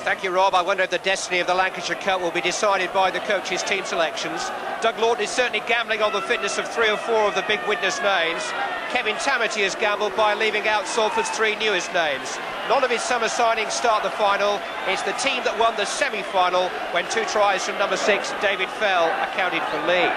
Thank you, Rob. I wonder if the destiny of the Lancashire Cup will be decided by the coach's team selections. Doug Lawton is certainly gambling on the fitness of 3 or 4 of the big witness names. Kevin Tamity has gambled by leaving out Salford's 3 newest names. None of his summer signings start the final. It's the team that won the semi-final when 2 tries from number 6, David Fell, accounted for Lee.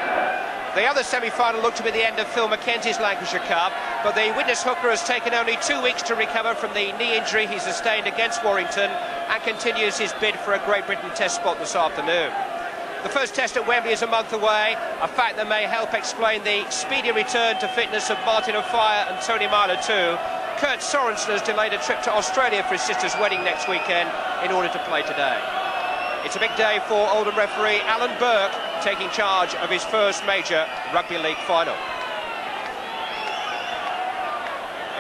The other semi-final looked to be the end of Phil Mackenzie's Lancashire Cup, but the witness hooker has taken only 2 weeks to recover from the knee injury he sustained against Warrington and continues his bid for a Great Britain Test spot this afternoon. The first test at Wembley is a month away, a fact that may help explain the speedy return to fitness of Martin O'Fire and Tony Myler too. Kurt Sorensen has delayed a trip to Australia for his sister's wedding next weekend in order to play today. It's a big day for Oldham referee Alan Burke, taking charge of his first major rugby league final.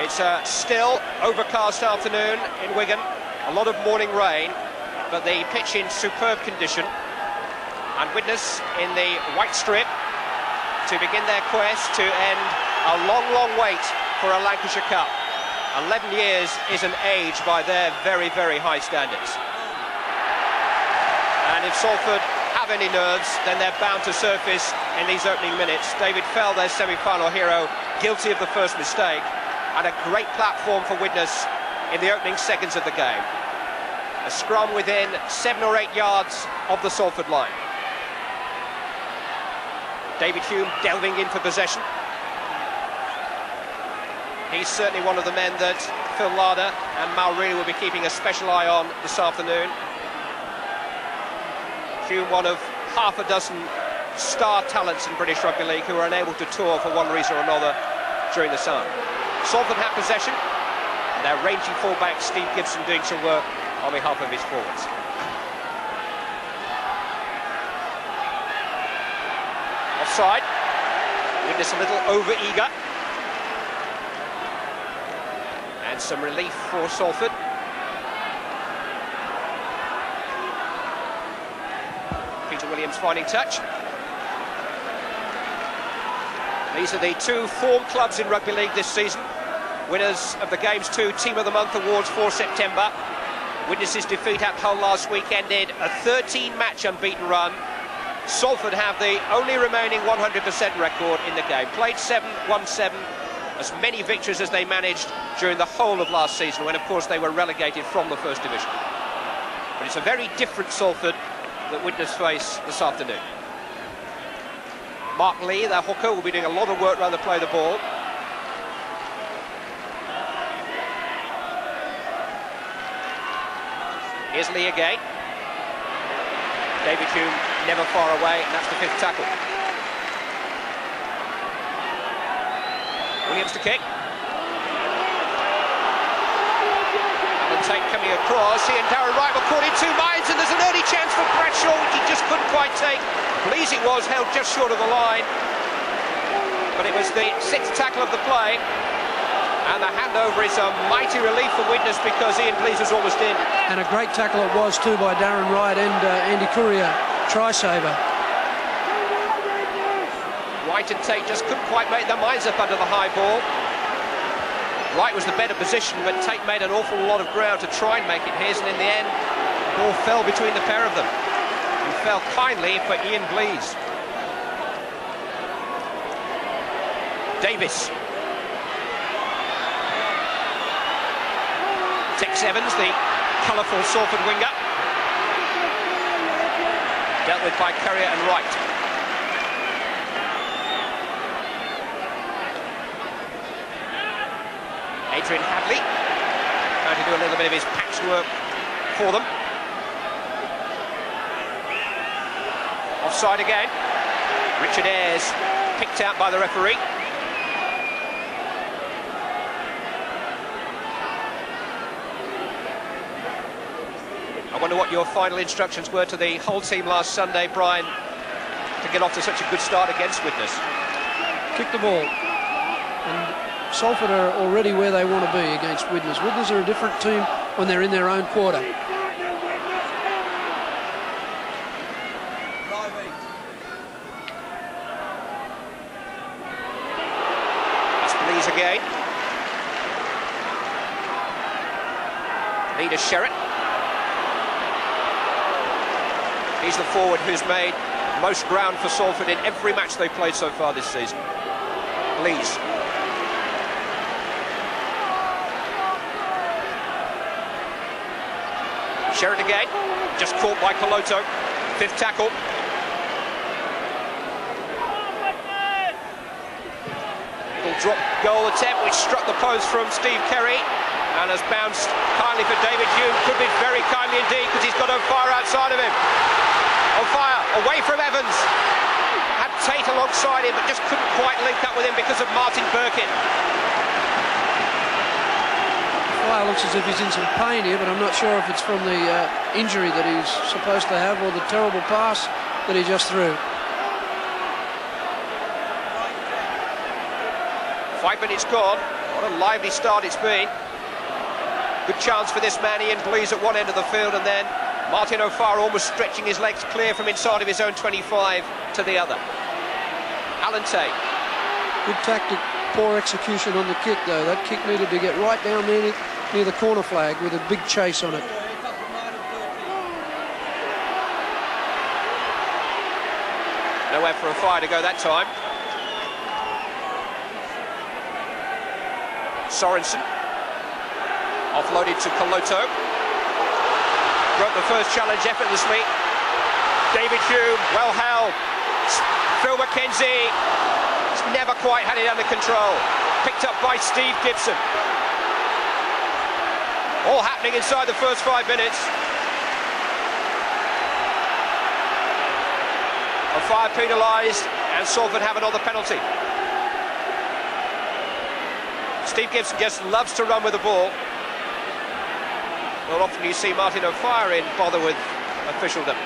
It's a still, overcast afternoon in Wigan, a lot of morning rain, but the pitch in superb condition. And Widnes in the white strip to begin their quest to end a long, long wait for a Lancashire Cup. 11 years is an age by their very, very high standards. And if Salford have any nerves, then they're bound to surface in these opening minutes. David Fell, their semi-final hero, guilty of the first mistake, and a great platform for Widnes in the opening seconds of the game. A scrum within 7 or 8 yards of the Salford line. David Hume delving in for possession. He's certainly one of the men that Phil Larder and Mal Reilly will be keeping a special eye on this afternoon. Hume, one of half a dozen star talents in British Rugby League who are unable to tour for one reason or another during the summer. Salford have possession. Their rangy fullback Steve Gibson doing some work on behalf of his forwards. Offside. Widnes a little over-eager. And some relief for Salford. Peter Williams finding touch. These are the 2 form clubs in Rugby League this season. Winners of the Game's 2 Team of the Month awards for September. Widnes' defeat at Hull last week ended a 13-match unbeaten run. Salford have the only remaining 100% record in the game. Played 7, won 7, as many victories as they managed during the whole of last season, when of course they were relegated from the First Division. But it's a very different Salford that Widnes face this afternoon. Mark Lee, their hooker, will be doing a lot of work around the play of the ball. Here's Lee again. David Hume never far away, and that's the 5th tackle. Williams to kick. Alan Tate coming across. He and Darren Wright were caught in 2 minds, and there's an early chance for Bradshaw, which he just couldn't quite take. Pleasing was held just short of the line, but it was the 6th tackle of the play, and the handover is a mighty relief for Widnes because Ian Blease was almost in. And a great tackle it was too by Darren Wright and Andy Courier, try saver. Wright and Tate just couldn't quite make their minds up under the high ball. Wright was the better position, but Tate made an awful lot of ground to try and make it his, and in the end, the ball fell between the pair of them. And fell kindly for Ian Blease. Davis. Tex Evans, the colourful Salford winger. Dealt with by Courier and Wright. Adrian Hadley trying to do a little bit of his patchwork for them. Offside again. Richard Ayres picked out by the referee. I wonder what your final instructions were to the whole team last Sunday, Brian, to get off to such a good start against Widnes. Kick the ball. And Salford are already where they want to be against Widnes. Widnes are a different team when they're in their own quarter. That's Blease again. Leader Sherritt. He's the forward who's made most ground for Salford in every match they've played so far this season. Please. Sherrod again, just caught by Coloto. 5th tackle. Little drop goal attempt which struck the post from Steve Kerry and has bounced kindly for David Hume. Could be very kindly indeed because he's got O'Fire outside of him. O'Fire away from Evans. Had Tate alongside him but just couldn't quite link up with him because of Martin Birkin. Fire looks as if he's in some pain here, but I'm not sure if it's from the injury that he's supposed to have or the terrible pass that he just threw. 5 minutes gone. What a lively start it's been. Good chance for this man Ian Blease at one end of the field, and then Martin O'Fire almost stretching his legs clear from inside of his own 25 to the other. Alan Tate. Good tactic, poor execution on the kick though. That kick needed to get right down there near the corner flag with a big chase on it. Nowhere for O'Fire to go that time. Sorensen. Offloaded to Coloto. Broke the first challenge effortlessly. David Hume, well held. Phil McKenzie. He's never quite had it under control. Picked up by Steve Gibson. All happening inside the first 5 minutes. O'Fire penalised and Salford have another penalty. Steve Gibson just loves to run with the ball. Well, often you see Martin O'Fire in bother with officialdom.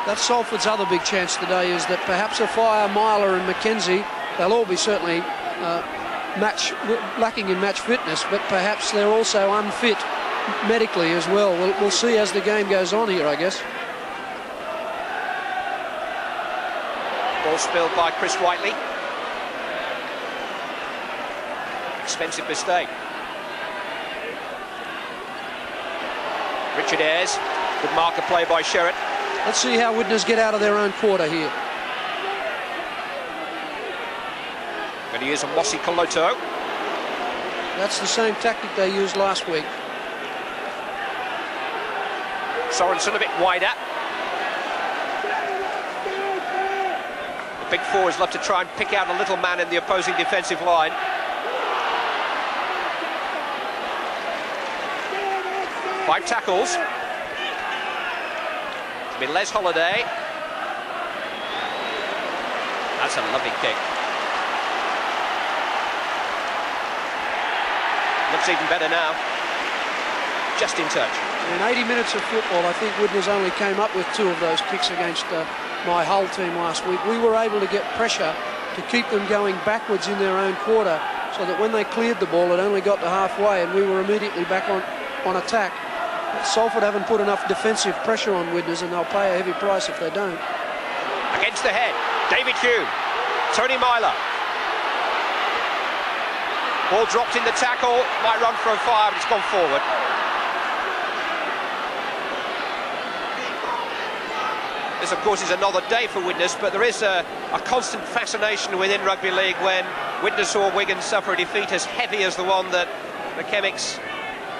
That's Salford's other big chance today, is that perhaps O'Fire, Myler and McKenzie, they'll all be certainly lacking in match fitness, but perhaps they're also unfit medically as well. We'll see as the game goes on here, I guess. Ball spilled by Chris Whiteley. Expensive mistake. Richard Ayres, good marker play by Sherrod. Let's see how Widnes get out of their own quarter here. Going to use a Mossy Coloto. That's the same tactic they used last week. Sorensen a bit wider. The big fours love to try and pick out a little man in the opposing defensive line. Five tackles. It's been Les Holiday. That's a lovely kick. Looks even better now. Just in touch. In 80 minutes of football, I think Widnes only came up with 2 of those kicks against my Hull team last week. We were able to get pressure to keep them going backwards in their own quarter, so that when they cleared the ball, it only got to halfway and we were immediately back on attack. Salford haven't put enough defensive pressure on Widnes, and they'll pay a heavy price if they don't. Against the head, David Hume, Tony Myler. Ball dropped in the tackle, might run for a fire, but it's gone forward. This, of course, is another day for Widnes, but there is a constant fascination within rugby league when Widnes or Wigan suffer a defeat as heavy as the one that the Chemics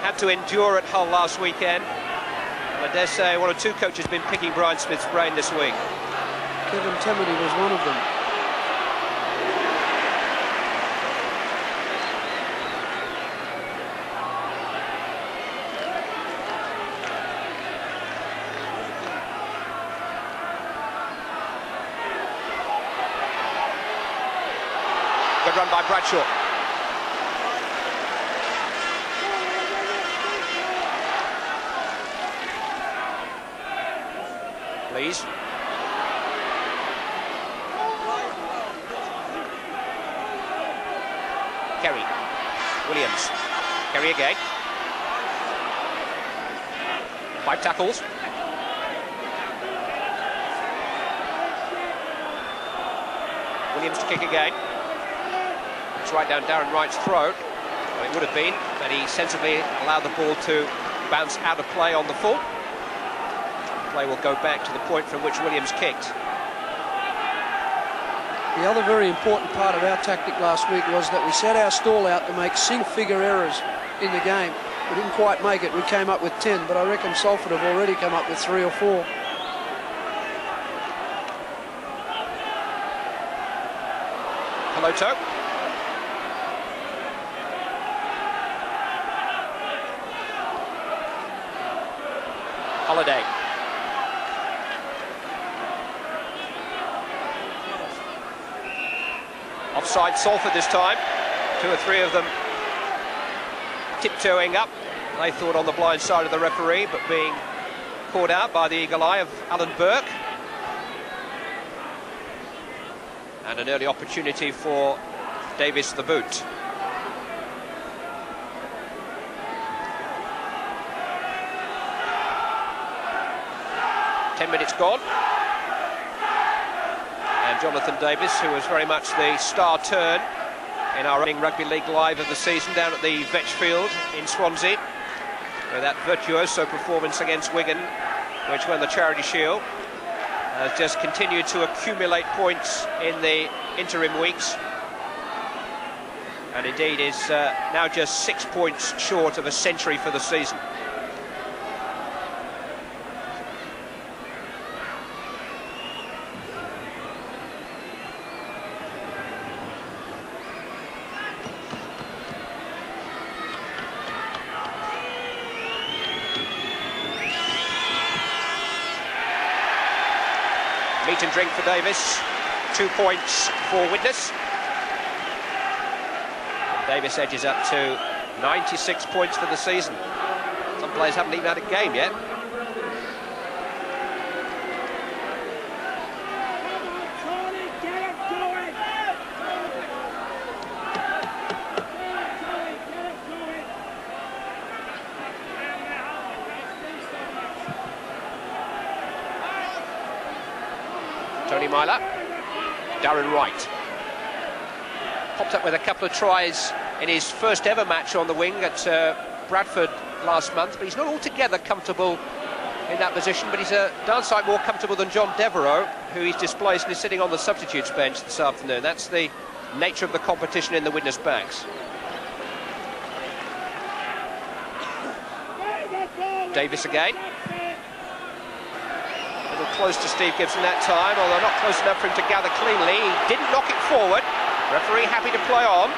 had to endure at Hull last weekend. And I dare say one or two coaches have been picking Brian Smith's brain this week. Kevin Tamati was one of them. Good run by Bradshaw. Please. Kerry. Williams. Kerry again. 5 tackles. Williams to kick again. It's right down Darren Wright's throat. Well, it would have been, but he sensibly allowed the ball to bounce out of play on the full. Play will go back to the point from which Williams kicked. The other very important part of our tactic last week was that we set our stall out to make single-figure errors in the game. We didn't quite make it. We came up with 10, but I reckon Salford have already come up with 3 or 4. Peloto. Holiday. Offside Salford this time. 2 or 3 of them tiptoeing up. They thought on the blind side of the referee, but being caught out by the eagle eye of Alan Burke. And an early opportunity for Davis the boot. Minutes gone, and Jonathan Davis, who was very much the star turn in our running Rugby League Live of the season down at the Vetch Field in Swansea, with that virtuoso performance against Wigan, which won the Charity Shield, has just continued to accumulate points in the interim weeks, and indeed is now just 6 points short of a century for the season. Meat and drink for Davis, 2 points for Widnes. And Davis edges up to 96 points for the season. Some players haven't even had a game yet. Tony Myler, Darren Wright. Popped up with a couple of tries in his first ever match on the wing at Bradford last month, but he's not altogether comfortable in that position, but he's a darn sight more comfortable than John Devereux, who he's displaced and is sitting on the substitutes bench this afternoon. That's the nature of the competition in the Widnes backs. Davis again. Close to Steve Gibson that time, although not close enough for him to gather cleanly. He didn't knock it forward. Referee happy to play on.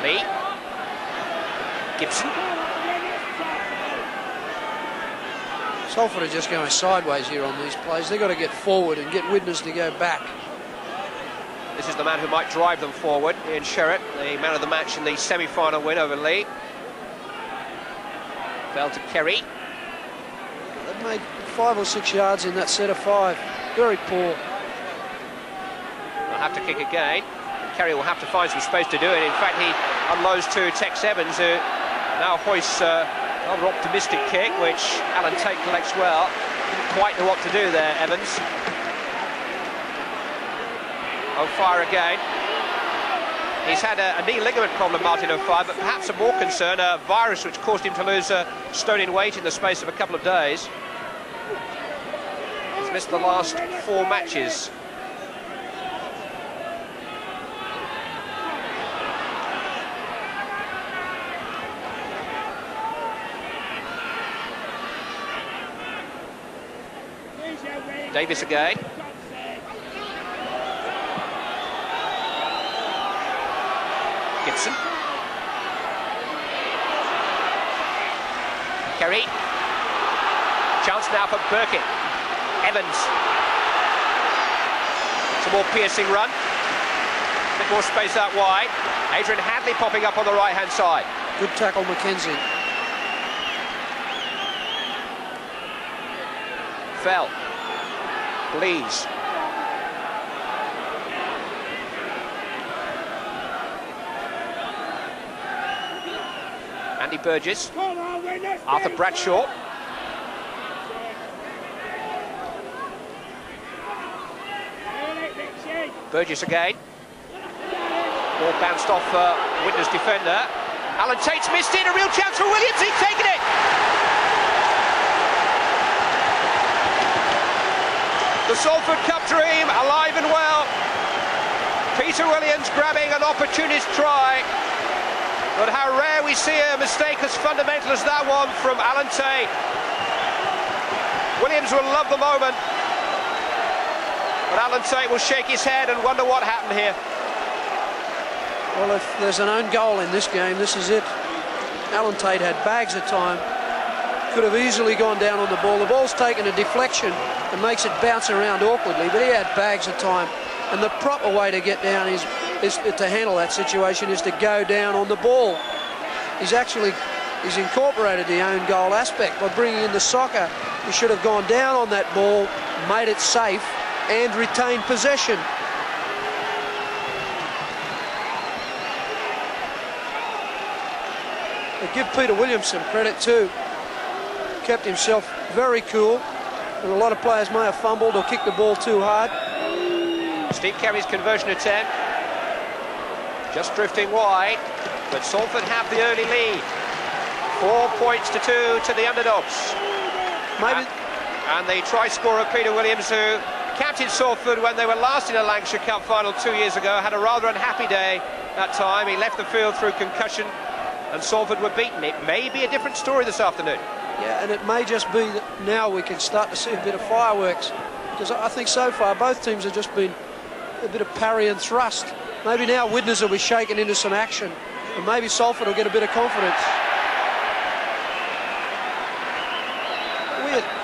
Lee. Gibson. Salford are just going sideways here on these plays. They've got to get forward and get Widnes to go back. This is the man who might drive them forward, Ian Sherratt, the man of the match in the semi-final win over Lee. Fell to Kerry. They've made 5 or 6 yards in that set of 5. Very poor. They'll have to kick again. Kerry will have to find some space to do it. In fact, he unloads to Tex Evans, who now hoists a rather optimistic kick, which Alan Tate collects well. Didn't quite know what to do there, Evans. O'Fire again. He's had a knee ligament problem, Martin O'Fire, but perhaps a more concern, a virus which caused him to lose a stone in weight in the space of a couple of days. He's missed the last 4 matches. Davis again. Gibson. Kerry. Chance now for Burkitt. Evans. Some more piercing run. A bit more space out wide. Adrian Hadley popping up on the right-hand side. Good tackle, McKenzie. Fell. Blees. Andy Burgess. Arthur Bradshaw. Burgess again. Ball bounced off Widnes defender. Alan Tate's missed it, a real chance for Williams, he's taken it! The Salford Cup dream, alive and well. Peter Williams grabbing an opportunist try. But how rare we see a mistake as fundamental as that one from Alan Tate. Williams will love the moment. But Alan Tate will shake his head and wonder what happened here. Well, if there's an own goal in this game, this is it. Alan Tate had bags of time. Could have easily gone down on the ball. The ball's taken a deflection and makes it bounce around awkwardly, but he had bags of time. And the proper way to get down is to handle that situation is to go down on the ball. He's incorporated the own goal aspect by bringing in the soccer. He should have gone down on that ball, made it safe, and retained possession. But give Peter Williams some credit too. Kept himself very cool. And a lot of players may have fumbled or kicked the ball too hard. Steve Carey's conversion attempt. Just drifting wide, but Salford have the early lead. 4 points to 2 to the underdogs. Maybe. And the try scorer Peter Williams, who captained Salford when they were last in a Lancashire Cup final 2 years ago, had a rather unhappy day that time. He left the field through concussion and Salford were beaten. It may be a different story this afternoon. Yeah, and it may just be that now we can start to see a bit of fireworks, because I think so far both teams have just been a bit of parry and thrust. Maybe now Widnes will be shaken into some action, and maybe Salford will get a bit of confidence.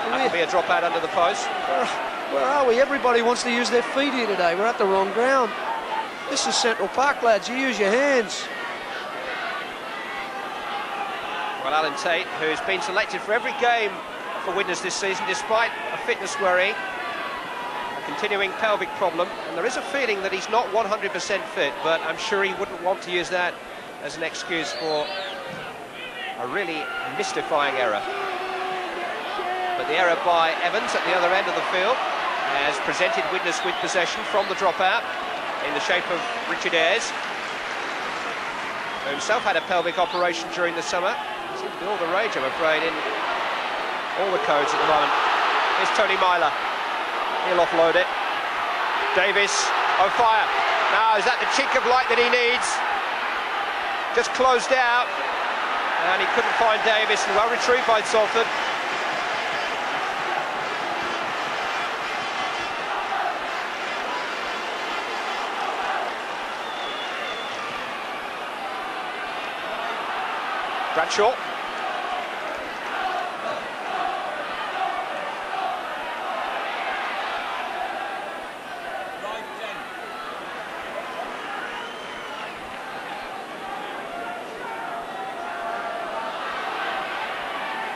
That could be a drop out under the post. Where are we? Everybody wants to use their feet here today. We're at the wrong ground. This is Central Park, lads. You use your hands. Well, Alan Tate, who's been selected for every game for Widnes this season, despite a fitness worry, a continuing pelvic problem, and there is a feeling that he's not 100% fit, but I'm sure he wouldn't want to use that as an excuse for a really mystifying error. But the error by Evans at the other end of the field has presented Widnes with possession from the dropout in the shape of Richard Ayres, who himself had a pelvic operation during the summer. Seems to be all the rage, I'm afraid, in all the codes at the moment. Here's Tony Myler. He'll offload it. Davis on fire. Now, is that the chink of light that he needs? Just closed out, and he couldn't find Davis, and well retrieved by Salford. Bradshaw.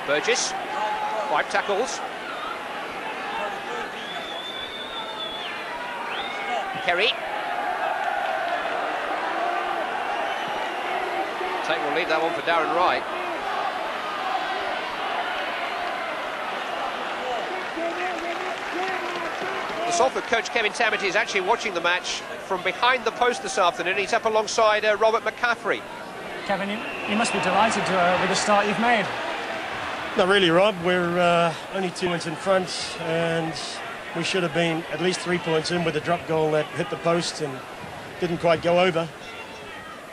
Burgess, 5 tackles. Kerry. Tate will leave that one for Darren Wright. The Salford coach Kevin Tamity is actually watching the match from behind the post this afternoon. He's up alongside Robert McCaffrey. Kevin, you must be delighted with the start you've made. Not really, Rob. We're only 2 points in front, and we should have been at least 3 points in with a drop goal that hit the post and didn't quite go over.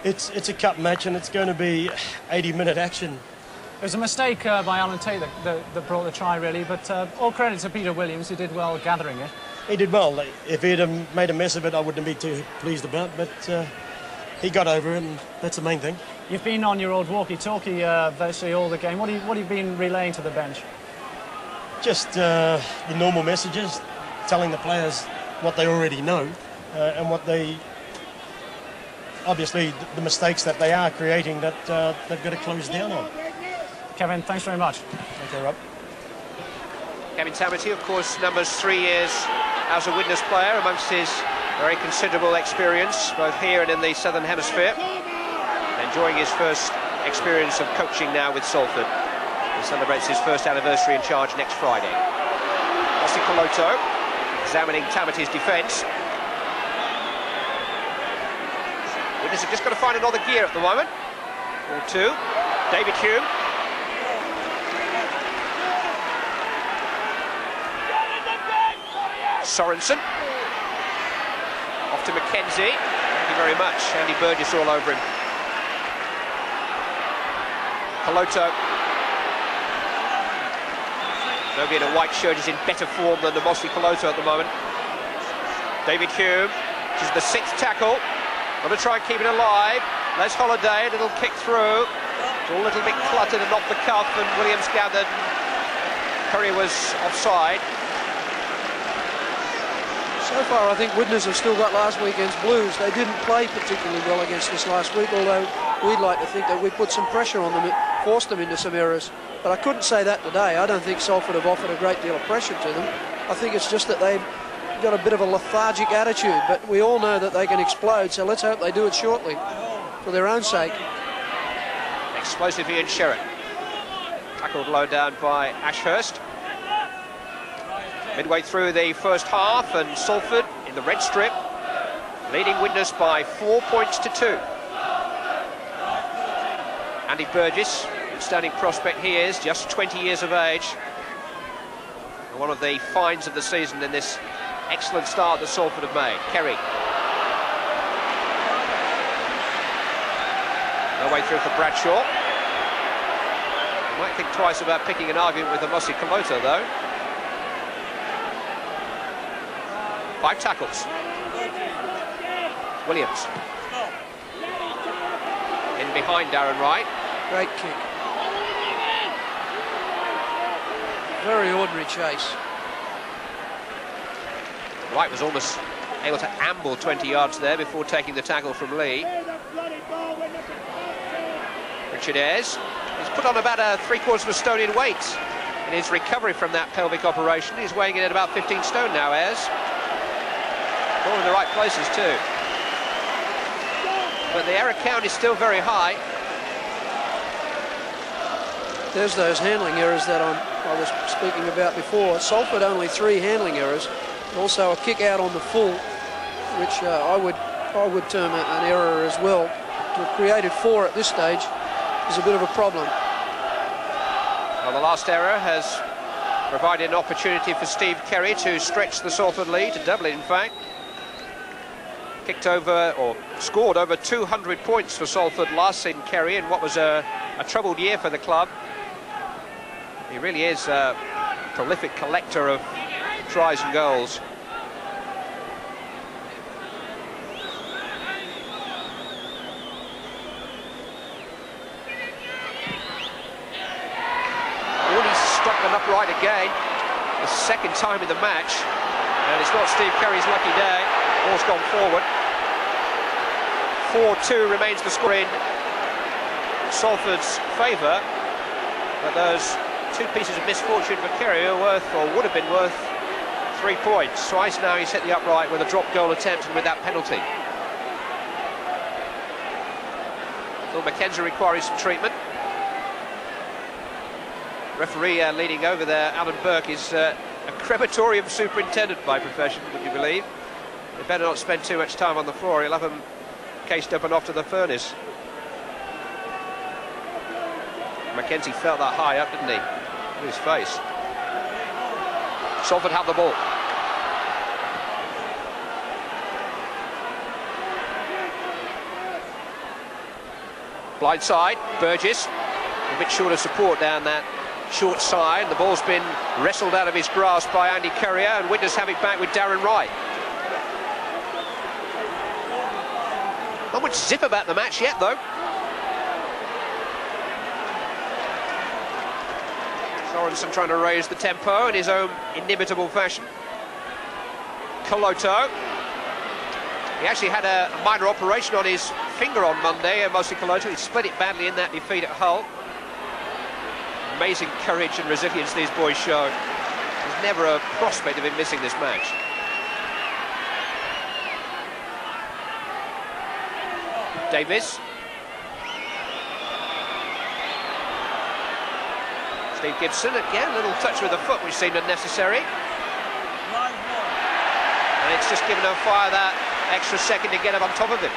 It's a cup match, and it's going to be 80-minute action. It was a mistake by Alan Tate that brought the try, really, but all credit to Peter Williams, who did well gathering it. He did well. If he'd have made a mess of it, I wouldn't be too pleased about, but he got over it, and that's the main thing. You've been on your old walkie-talkie virtually all the game. What have you been relaying to the bench? Just the normal messages, telling the players what they already know and what they... Obviously, the mistakes that they are creating that they've got to close down on. Kevin, thanks very much. Okay, Rob. Kevin Tamity, of course, numbers 3 years as a Widnes player amongst his very considerable experience, both here and in the Southern Hemisphere. Enjoying his first experience of coaching now with Salford. He celebrates his first anniversary in charge next Friday. Rossi Coloto examining Tamity's defence. Widnes have just got to find another gear at the moment. Ball 2. David Hume. Sorensen. Off to Mackenzie. Thank you very much. Andy Burgess all over him. Coloto. Nobody in a white shirt is in better form than the Mosley Coloto at the moment. David Hume, which is the 6th tackle. Going to try and keep it alive. Les Holiday, a little kick through. It's all a little bit cluttered and off the cuff, and Williams gathered. Curry was offside. So far, I think Widnes have still got last weekend's blues. They didn't play particularly well against us last week, although we'd like to think that we put some pressure on them, forced them into some errors. But I couldn't say that today. I don't think Salford have offered a great deal of pressure to them. I think it's just that they've got a bit of a lethargic attitude, but we all know that they can explode, so let's hope they do it shortly, for their own sake. Explosive Ian Sherritt. Tackled low down by Ashurst. Midway through the first half, and Salford in the red strip, leading Widnes by 4 points to 2. Andy Burgess, outstanding prospect he is, just 20 years of age. And one of the finds of the season in this excellent start that Salford have made. Kerry. No way through for Bradshaw. You might think twice about picking an argument with the Mossy Coloto, though. 5 tackles. Williams. In behind Darren Wright. Great kick. Very ordinary chase. Wright was almost able to amble 20 yards there before taking the tackle from Lee. Richard Ayres. He's put on about a 3/4 of a stone in weight in his recovery from that pelvic operation. He's weighing in at about 15 stone now, Ayres. All in the right places too. But the error count is still very high. There's those handling errors that I was speaking about before. Salford only 3 handling errors. Also a kick out on the full, which I would term an error as well. To have created 4 at this stage is a bit of a problem. Well, the last error has provided an opportunity for Steve Kerry to stretch the Salford lead, to double it in fact. Kicked over, or scored over 200 points for Salford last season, Kerry, in what was a troubled year for the club. He really is a prolific collector of tries and goals. Warney's struck an upright again, the 2nd time in the match, and it's not Steve Kerry's lucky day. Ball's gone forward. 4-2 remains the score in Salford's favour, but those 2 pieces of misfortune for Kerry are worth, or would have been worth, 3 points. Twice now he's hit the upright with a drop goal attempt and with that penalty. Phil Mackenzie requiring some treatment. Referee leading over there, Alan Burke, is a crematorium superintendent by profession, would you believe? They better not spend too much time on the floor. He'll have them cased up and off to the furnace. Mackenzie felt that high up, didn't he? In his face. Salford have the ball. Blind side, Burgess. A bit short of support down that short side. The ball's been wrestled out of his grasp by Andy Currier, and Widnes have it back with Darren Wright. Not much zip about the match yet, though. Sorensen trying to raise the tempo in his own inimitable fashion. Coloto. He actually had a minor operation on his finger on Monday, Mosi Coloto. He split it badly in that defeat at Hull. Amazing courage and resilience these boys show. There's never a prospect of him missing this match. Davis. Steve Gibson, again, a little touch with the foot which seemed unnecessary. And it's just given him fire that extra second to get up on top of him.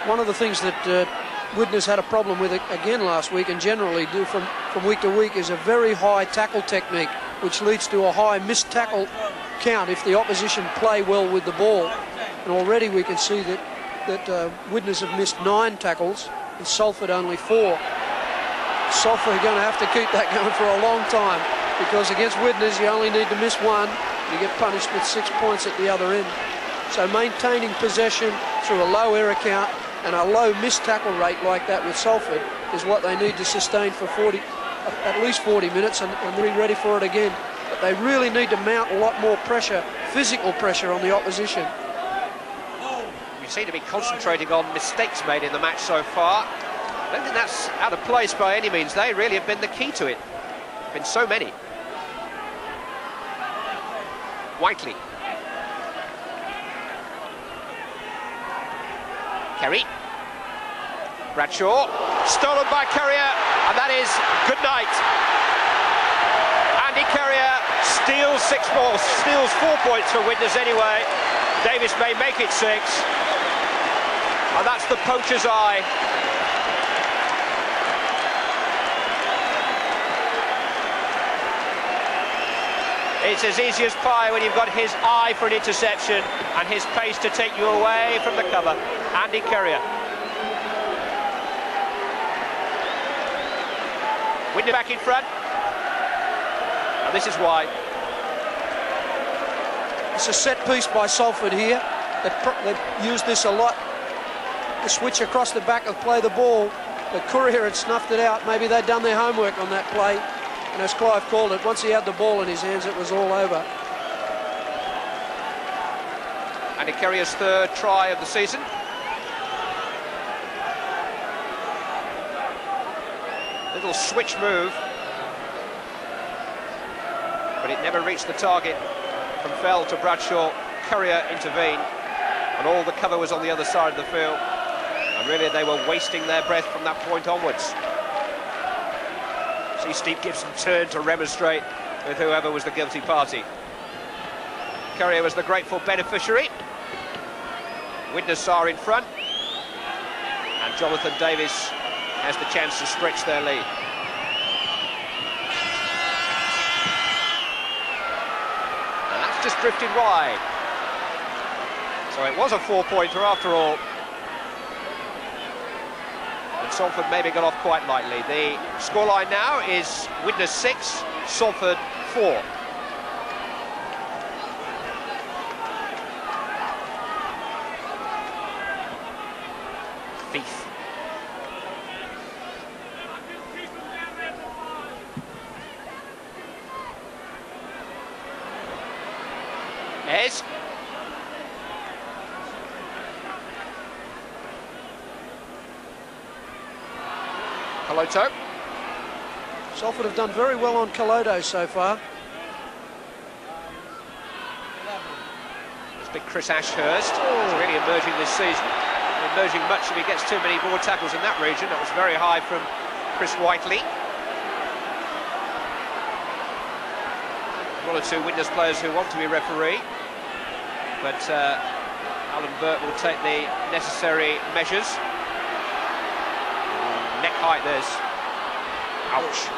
one of the things that Widnes had a problem with again last week, and generally do from week to week, is a very high tackle technique, which leads to a high missed tackle count if the opposition play well with the ball. And already we can see that Widnes have missed 9 tackles and Salford only 4. Salford are going to have to keep that going for a long time, because against Widnes you only need to miss 1. You get punished with 6 points at the other end. So maintaining possession through a low error count and a low missed tackle rate like that with Salford is what they need to sustain for at least 40 minutes and be ready for it again. But they really need to mount a lot more pressure, physical pressure on the opposition. We seem to be concentrating on mistakes made in the match so far. I don't think that's out of place by any means. They really have been the key to it. Been so many. Whiteley. Kerry. Bradshaw. Stolen by Carrier, and that is good night. Andy Carrier steals 4 points for Widnes anyway. Davis may make it 6. And that's the poacher's eye. It's as easy as pie when you've got his eye for an interception and his pace to take you away from the cover. Andy Carrier. Widnes back in front. And this is why. It's a set piece by Salford here. They've used this a lot. The switch across the back and play the ball. But Courier had snuffed it out. Maybe they'd done their homework on that play. And as Clive called it, once he had the ball in his hands, it was all over. Andy Carrier's 3rd try of the season. Little switch move, but it never reached the target. From Fell to Bradshaw, Courier intervened, and all the cover was on the other side of the field. And really they were wasting their breath from that point onwards. See Steve Gibson turn to remonstrate with whoever was the guilty party. Courier was the grateful beneficiary. Widnes are in front, and Jonathan Davis has the chance to stretch their lead. And that's just drifted wide. So it was a 4-pointer after all. And Salford maybe got off quite lightly. The scoreline now is Widnes 6, Salford 4. Thief. Ez. Caloto. Salford have done very well on Caloto so far. It's big Chris Ashurst. He's really emerging this season. Emerging much if he gets too many more tackles in that region. That was very high from Chris Whiteley. One or two Widnes players who want to be referee, but Alan Burt will take the necessary measures. Neck height, there's ouch.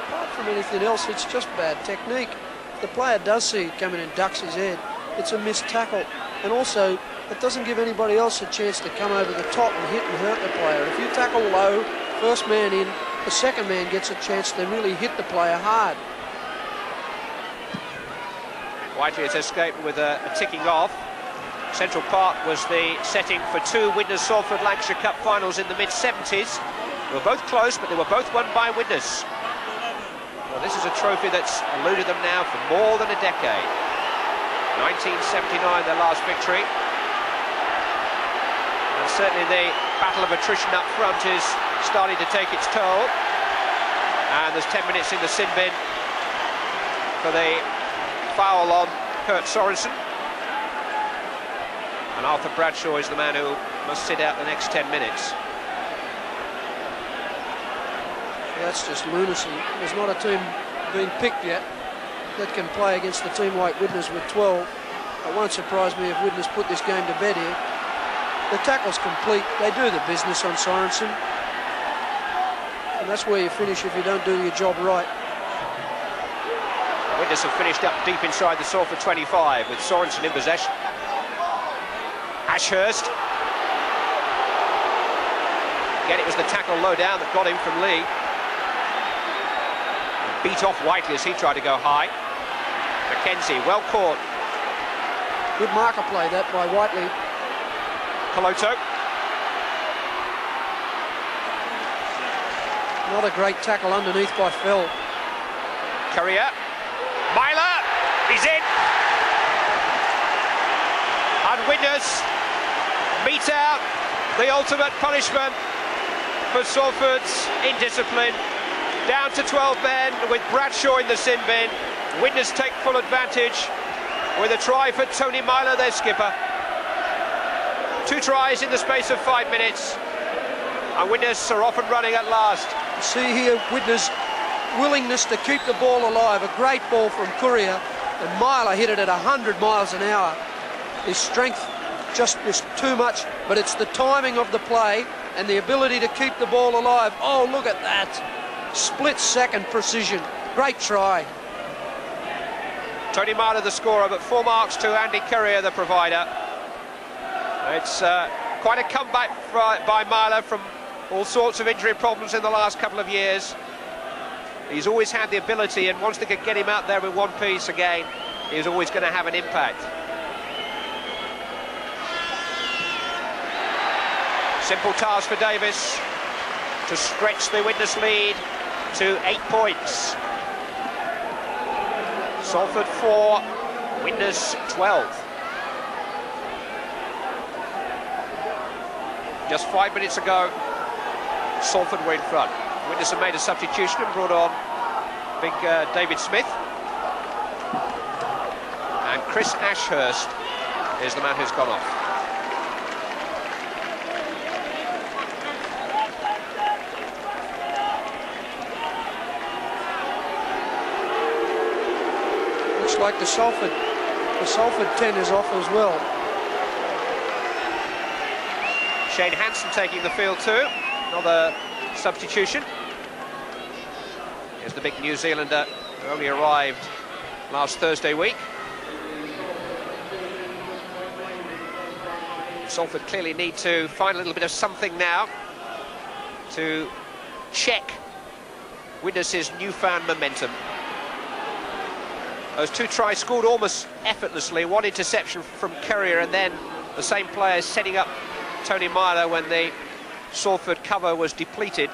Apart from anything else, it's just bad technique. If the player does see it coming and ducks his head, it's a missed tackle, and also it doesn't give anybody else a chance to come over the top and hit and hurt the player. If you tackle low, first man in, the second man gets a chance to really hit the player hard. Whiteley has escaped with a ticking off. Central Park was the setting for 2 Widnes Salford Lancashire Cup finals in the mid-70s. They were both close, but they were both won by Widnes. Well, this is a trophy that's eluded them now for more than a decade. 1979, their last victory. And certainly the battle of attrition up front is starting to take its toll. And there's 10 minutes in the sin bin for the foul on Kurt Sorensen. And Arthur Bradshaw is the man who must sit out the next 10 minutes. That's just lunacy. There's not a team being picked yet that can play against a team like Widnes with 12. It won't surprise me if Widnes put this game to bed here. The tackle's complete. They do the business on Sorensen. And that's where you finish if you don't do your job right. Widnes have finished up deep inside the Salford 25 with Sorensen in possession. Ashurst. Again, it was the tackle low down that got him from Lee. Beat off Whiteley as he tried to go high. Mackenzie, well caught. Good marker play that by Whiteley. Coloto. Another great tackle underneath by Fell. Courier. Myler. He's in. And Widnes meet out the ultimate punishment for Salford's indiscipline. Down to 12 men with Bradshaw in the sin bin. Widnes take full advantage with a try for Tony Myler, their skipper. 2 tries in the space of 5 minutes. And Widnes are off and running at last. See here, Widnes' willingness to keep the ball alive. A great ball from Courier, and Myler hit it at 100 miles an hour. His strength just was too much, but it's the timing of the play and the ability to keep the ball alive. Oh, look at that. Split-second precision. Great try. Tony Myler the scorer, but 4 marks to Andy Courier, the provider. It's quite a comeback by Myler from all sorts of injury problems in the last couple of years. He's always had the ability, and once they could get him out there with one piece again, he was always going to have an impact. Simple task for Davis to stretch the Widnes lead to 8 points. Salford 4, Widnes 12. Just 5 minutes ago, Salford were in front. Widnes have made a substitution and brought on big David Smith. And Chris Ashurst is the man who's gone off. Looks like the Salford 10 is off as well. Shane Hansen taking the field too. Another substitution. Here's the big New Zealander who only arrived last Thursday week. Salford clearly need to find a little bit of something now to check Widnes' newfound momentum. Those 2 tries scored almost effortlessly, 1 interception from Courier, and then the same players setting up Tony Myler when the Salford cover was depleted.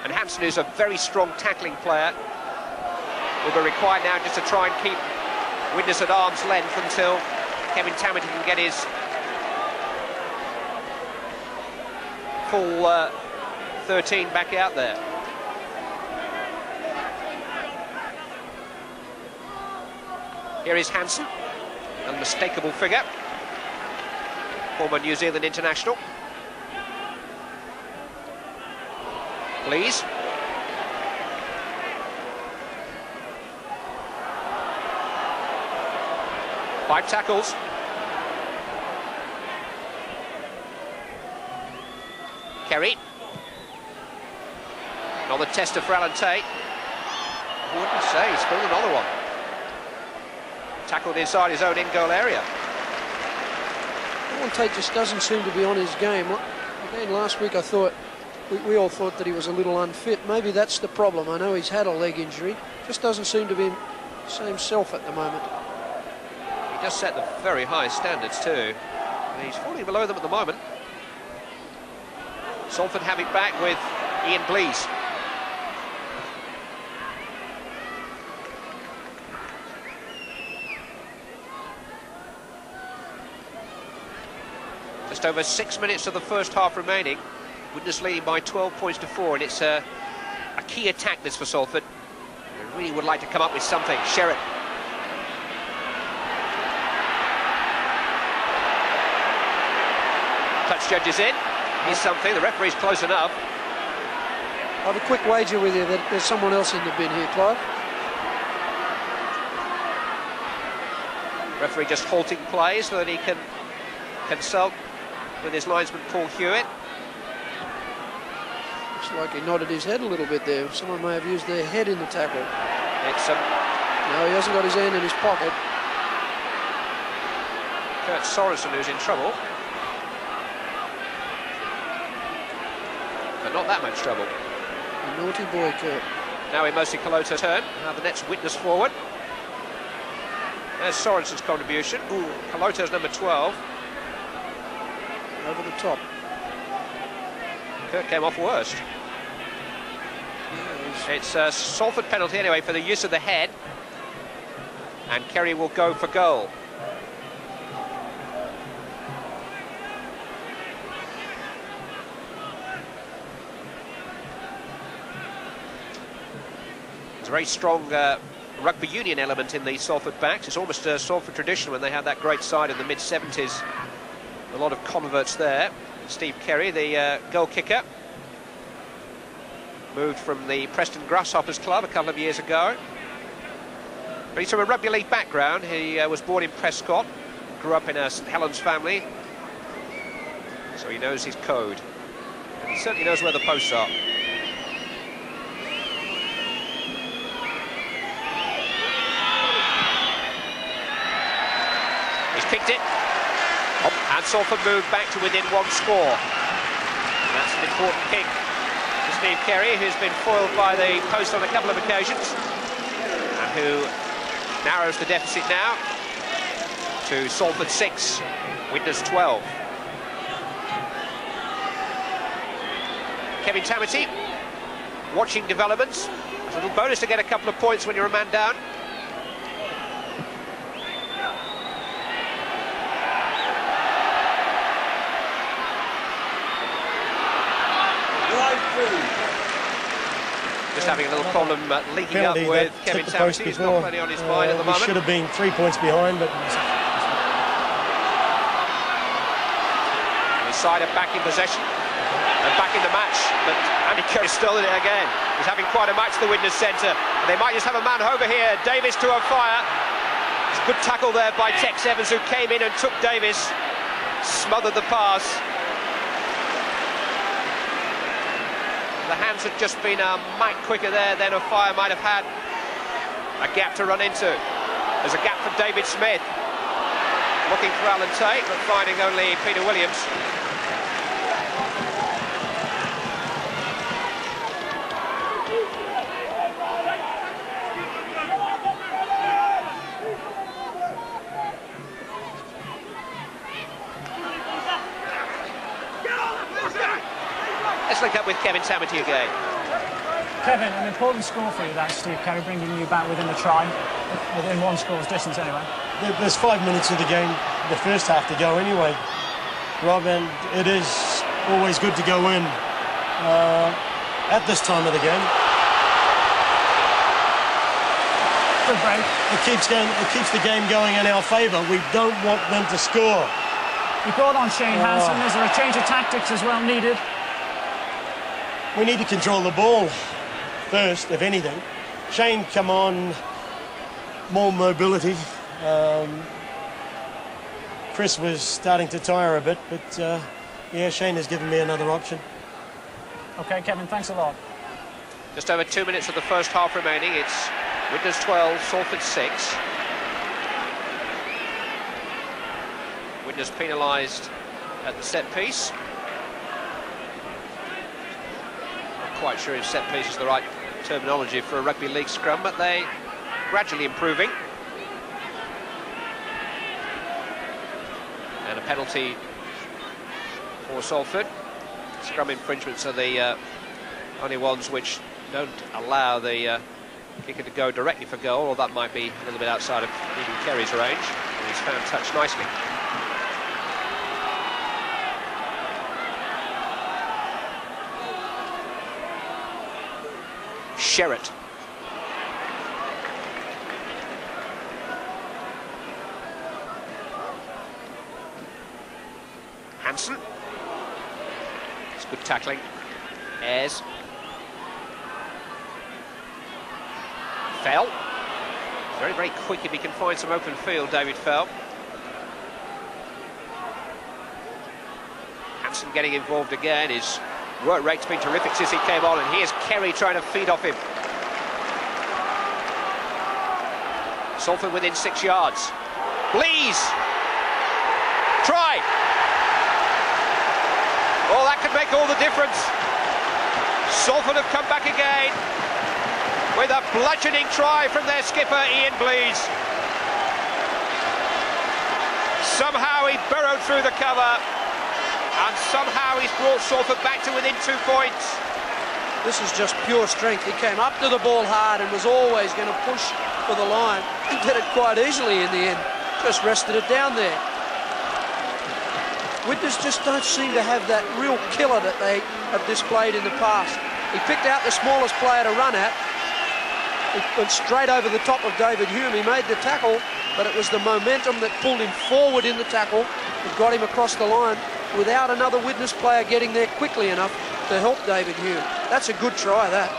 And Hansen, who's a very strong tackling player, will be required now just to try and keep Widnes at arm's length until Kevin Tamati can get his full 13 back out there. Here is Hansen, an unmistakable figure, former New Zealand international. Please. Five tackles. Kerry. Another tester for Alan Tate. I wouldn't say, he's scored another one. Tackled inside his own in-goal area. Alan Tate just doesn't seem to be on his game. Again, last week I thought, we all thought that he was a little unfit. Maybe that's the problem. I know he's had a leg injury. Just doesn't seem to be the same self at the moment. He does set the very high standards too. And he's falling below them at the moment. Salford have it back with Ian Blease. Just over 6 minutes of the first half remaining. Widnes leading by 12 points to 4, and it's a key attack this for Salford. They really would like to come up with something. Sherritt. Touch judges in. Here's something. The referee's close enough. I have a quick wager with you that there's someone else in the bin here, Clive. Referee just halting play so that he can consult with his linesman Paul Hewitt. Looks like he nodded his head a little bit there. Someone may have used their head in the tackle. It's No, he hasn't got his hand in his pocket. Kurt Sorensen who's in trouble. But not that much trouble. A naughty boy, Kurt. Now Emosi Kalota's turn. Now the next witness forward. There's Sorensen's contribution. Ooh, Kalota's number 12. Over the top. Kurt came off worst. It's a Salford penalty anyway for the use of the head. And Kerry will go for goal. There's a very strong rugby union element in the Salford backs. It's almost a Salford tradition when they had that great side in the mid-70s. A lot of converts there. Steve Kerry, the goal kicker, moved from the Preston Grasshoppers club a couple of years ago. But he's from a rugby league background. He was born in Prescott, grew up in a St Helens family, so he knows his code. And he certainly knows where the posts are. He's kicked it. And Salford moved back to within one score. And that's an important kick for Steve Kerry, who's been foiled by the post on a couple of occasions, and who narrows the deficit now to Salford 6, Widnes 12. Kevin Tamati, watching developments. It's a little bonus to get a couple of points when you're a man down. Just having a little problem linking up with Kevin Tamati. He's not plenty on his mind at the moment. We should have been 3 points behind, but... Sider back in possession and back in the match, but Andy Kerry stole it again. He's having quite a match, the Widnes centre. And they might just have a man over here. Davis to a fire. It's a good tackle there by Tex Evans, who came in and took Davis, smothered the pass. The hands had just been a mite quicker there than a fire might have had. A gap to run into. There's a gap for David Smith. Looking for Alan Tate, but finding only Peter Williams. Let's link up with Kevin Tamati again. Kevin, an important score for you, that, Steve Kerry, bringing you back within the try, within one score's distance anyway. There's 5 minutes of the game, the first half to go anyway, Rob, and it is always good to go in at this time of the game. Good break. It keeps the game going in our favour. We don't want them to score. You brought on Shane Hansen. Is there a change of tactics as well needed? We need to control the ball first, if anything. Shane, come on, more mobility. Chris was starting to tire a bit, but yeah, Shane has given me another option. OK, Kevin, thanks a lot. Just over 2 minutes of the first half remaining. It's Widnes 12, Salford 6. Widnes penalised at the set piece. Not quite sure if set piece is the right terminology for a rugby league scrum, but they gradually improving. And a penalty for Salford. Scrum infringements are the only ones which don't allow the kicker to go directly for goal, or that might be a little bit outside of even Kerry's range. And he's found touch nicely. Sherritt. Hansen. It's good tackling. Ayres. Fell. Very, very quick if he can find some open field, David Fell. Jackson getting involved again. His work rate's been terrific since he came on, and here's Kerry trying to feed off him. Salford within 6 yards. Blees! Try! Oh, that could make all the difference. Salford have come back again with a bludgeoning try from their skipper, Ian Blees. Somehow he burrowed through the cover, and somehow he's brought Salford back to within 2 points. This is just pure strength. He came up to the ball hard and was always going to push for the line. He did it quite easily in the end. Just rested it down there. Widnes just don't seem to have that real killer that they have displayed in the past. He picked out the smallest player to run at. He went straight over the top of David Hume. He made the tackle, but it was the momentum that pulled him forward in the tackle and got him across the line without another Widnes player getting there quickly enough to help David Hume. That's a good try, that.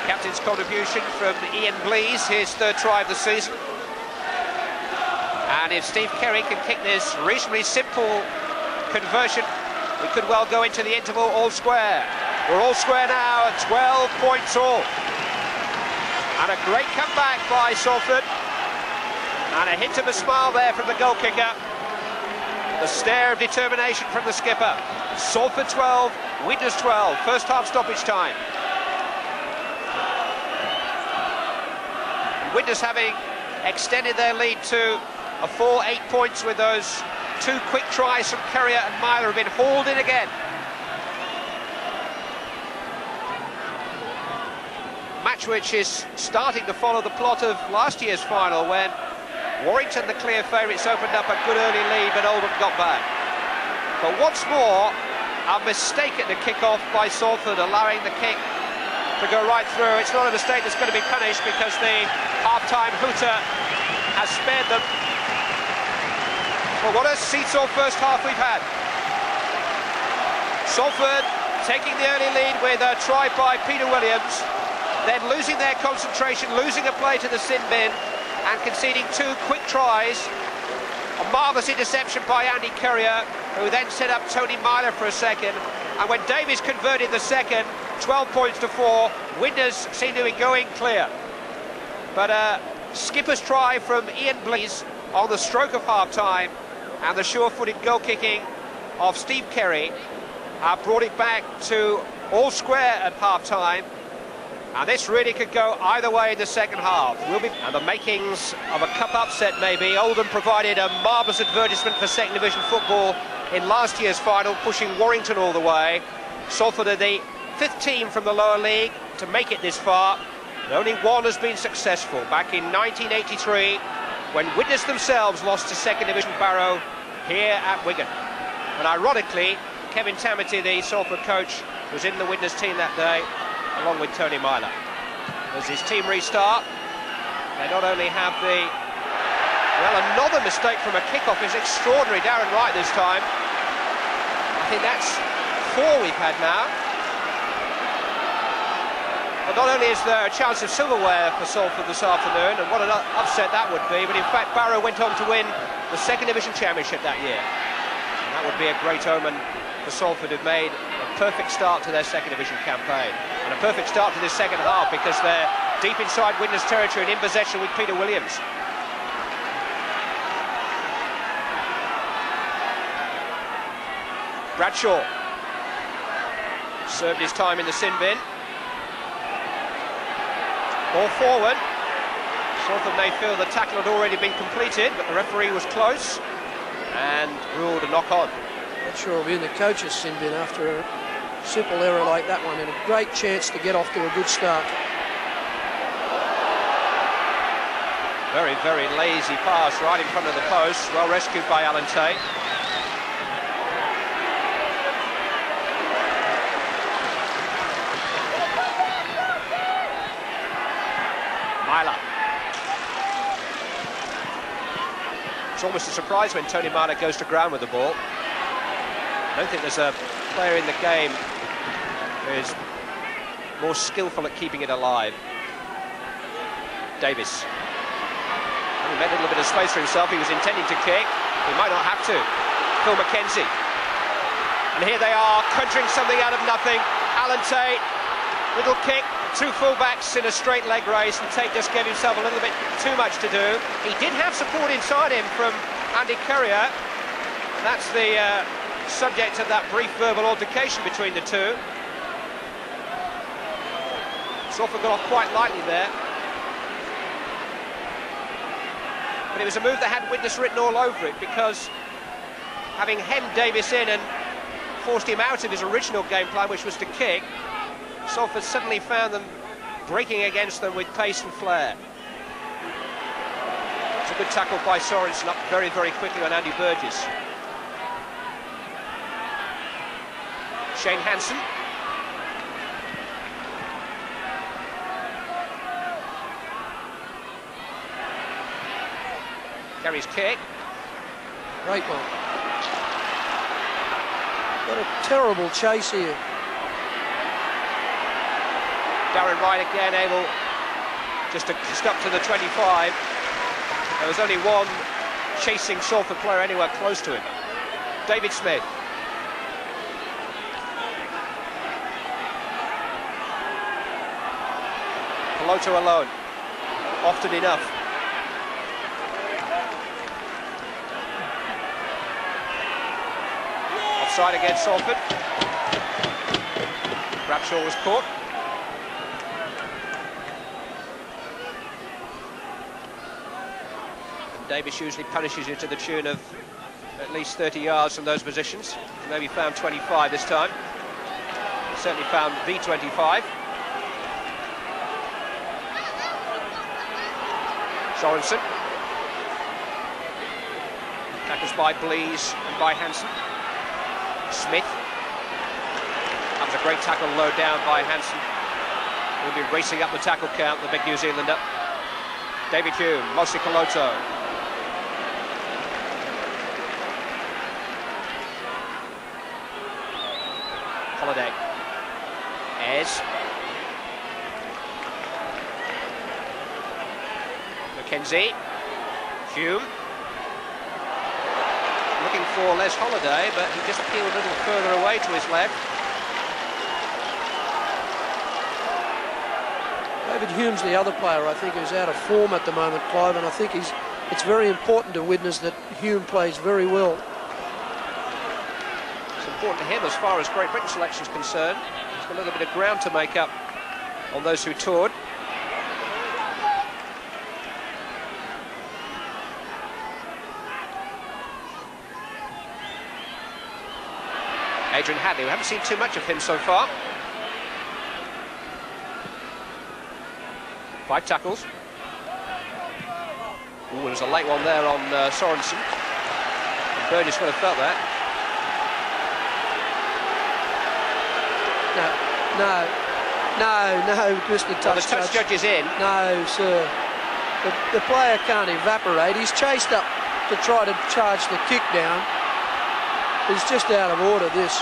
Captain's contribution from Ian Blees, his 3rd try of the season. And if Steve Kerry can kick this reasonably simple conversion, we could well go into the interval all square. We're all square now at 12 points all. And a great comeback by Salford. And a hint of a smile there from the goal kicker. The stare of determination from the skipper. Salford 12, Widnes 12, first half stoppage time. And Widnes having extended their lead to a full 8 points with those 2 quick tries from Currier and Myler have been hauled in again. Match which is starting to follow the plot of last year's final, when Warrington, the clear favourites, opened up a good early lead, but Oldham got back. But once more, a mistake at the kick-off by Salford, allowing the kick to go right through. It's not a mistake that's going to be punished because the half-time hooter has spared them. Well, what a seesaw first half we've had. Salford taking the early lead with a try by Peter Williams, then losing their concentration, losing a play to the sin bin, and conceding 2 quick tries. A marvellous interception by Andy Currier, who then set up Tony Myler for a second. And when Davies converted the second, 12 points to 4, Widnes seemed to be going clear. But a skipper's try from Ian Blees on the stroke of half-time, and the sure-footed goal kicking of Steve Kerry brought it back to all square at half-time. And this really could go either way in the second half. And the makings of a cup upset, maybe. Oldham provided a marvellous advertisement for second division football in last year's final, pushing Warrington all the way. Salford are the 5th team from the lower league to make it this far, and only one has been successful, back in 1983, when Widnes themselves lost to second division Barrow here at Wigan. And ironically, Kevin Tamity, the Salford coach, was in the Widnes team that day, along with Tony Myler. As his team restart, they not only have another mistake from a kick-off is extraordinary. Darren Wright this time. I think that's 4 we've had now. But not only is there a chance of silverware for Salford this afternoon, and what an upset that would be, but in fact Barrow went on to win the second division championship that year. And that would be a great omen for Salford, who've made a perfect start to their second division campaign. And a perfect start to this second half, because they're deep inside Widnes territory and in possession with Peter Williams. Bradshaw served his time in the sin bin. Ball forward. Salford may feel the tackle had already been completed, but the referee was close and ruled a knock-on. Bradshaw will be in the coach's sin bin after a simple error like that one, and a great chance to get off to a good start. Very, very lazy pass right in front of the post. Well rescued by Alan Tate. Myler. It's almost a surprise when Tony Myler goes to ground with the ball. I don't think there's a player in the game who is more skillful at keeping it alive. Davis. He made a little bit of space for himself. He was intending to kick. He might not have to. Phil McKenzie. And here they are, conjuring something out of nothing. Alan Tate, little kick, two fullbacks in a straight leg race, and Tate just gave himself a little bit too much to do. He did have support inside him from Andy Currier. That's the subject of that brief verbal altercation between the two. Salford got off quite lightly there. But it was a move that had Widnes written all over it, because having hemmed Davis in and forced him out of his original game plan, which was to kick, Salford suddenly found them breaking against them with pace and flair. It's a good tackle by Sorensen, up very, very quickly on Andy Burgess. Shane Hansen. Carries kick. Great one. What a terrible chase here. Darren Wright again able just to stop to the 25. There was only one chasing Salford player anywhere close to him. David Smith. Pelotto alone. Often enough. Offside against Salford. Bradshaw was caught. Davis usually punishes you to the tune of at least 30 yards from those positions. Maybe found 25 this time. Certainly found the 25. Sorensen. Tackles by Blees and by Hansen. Smith. That was a great tackle low down by Hansen. He'll be racing up the tackle count, the big New Zealander. David Hume, Mosi Pelotto. Holiday. Ayres. McKenzie. Hume. Looking for Les Holiday, but he just peeled a little further away to his left. David Hume's the other player, I think, who's out of form at the moment, Clive, and I think it's very important to Widnes that Hume plays very well. Important to him as far as Great Britain selection is concerned. He's got a little bit of ground to make up on those who toured. Adrian Hadley, we haven't seen too much of him so far. 5 tackles. Ooh, there was a late one there on Sorensen. And Burgess would have felt that. No, Mr. Touch. Well, the touch judge is in. No, sir. The player can't evaporate. He's chased up to try to charge the kick down. He's just out of order, this.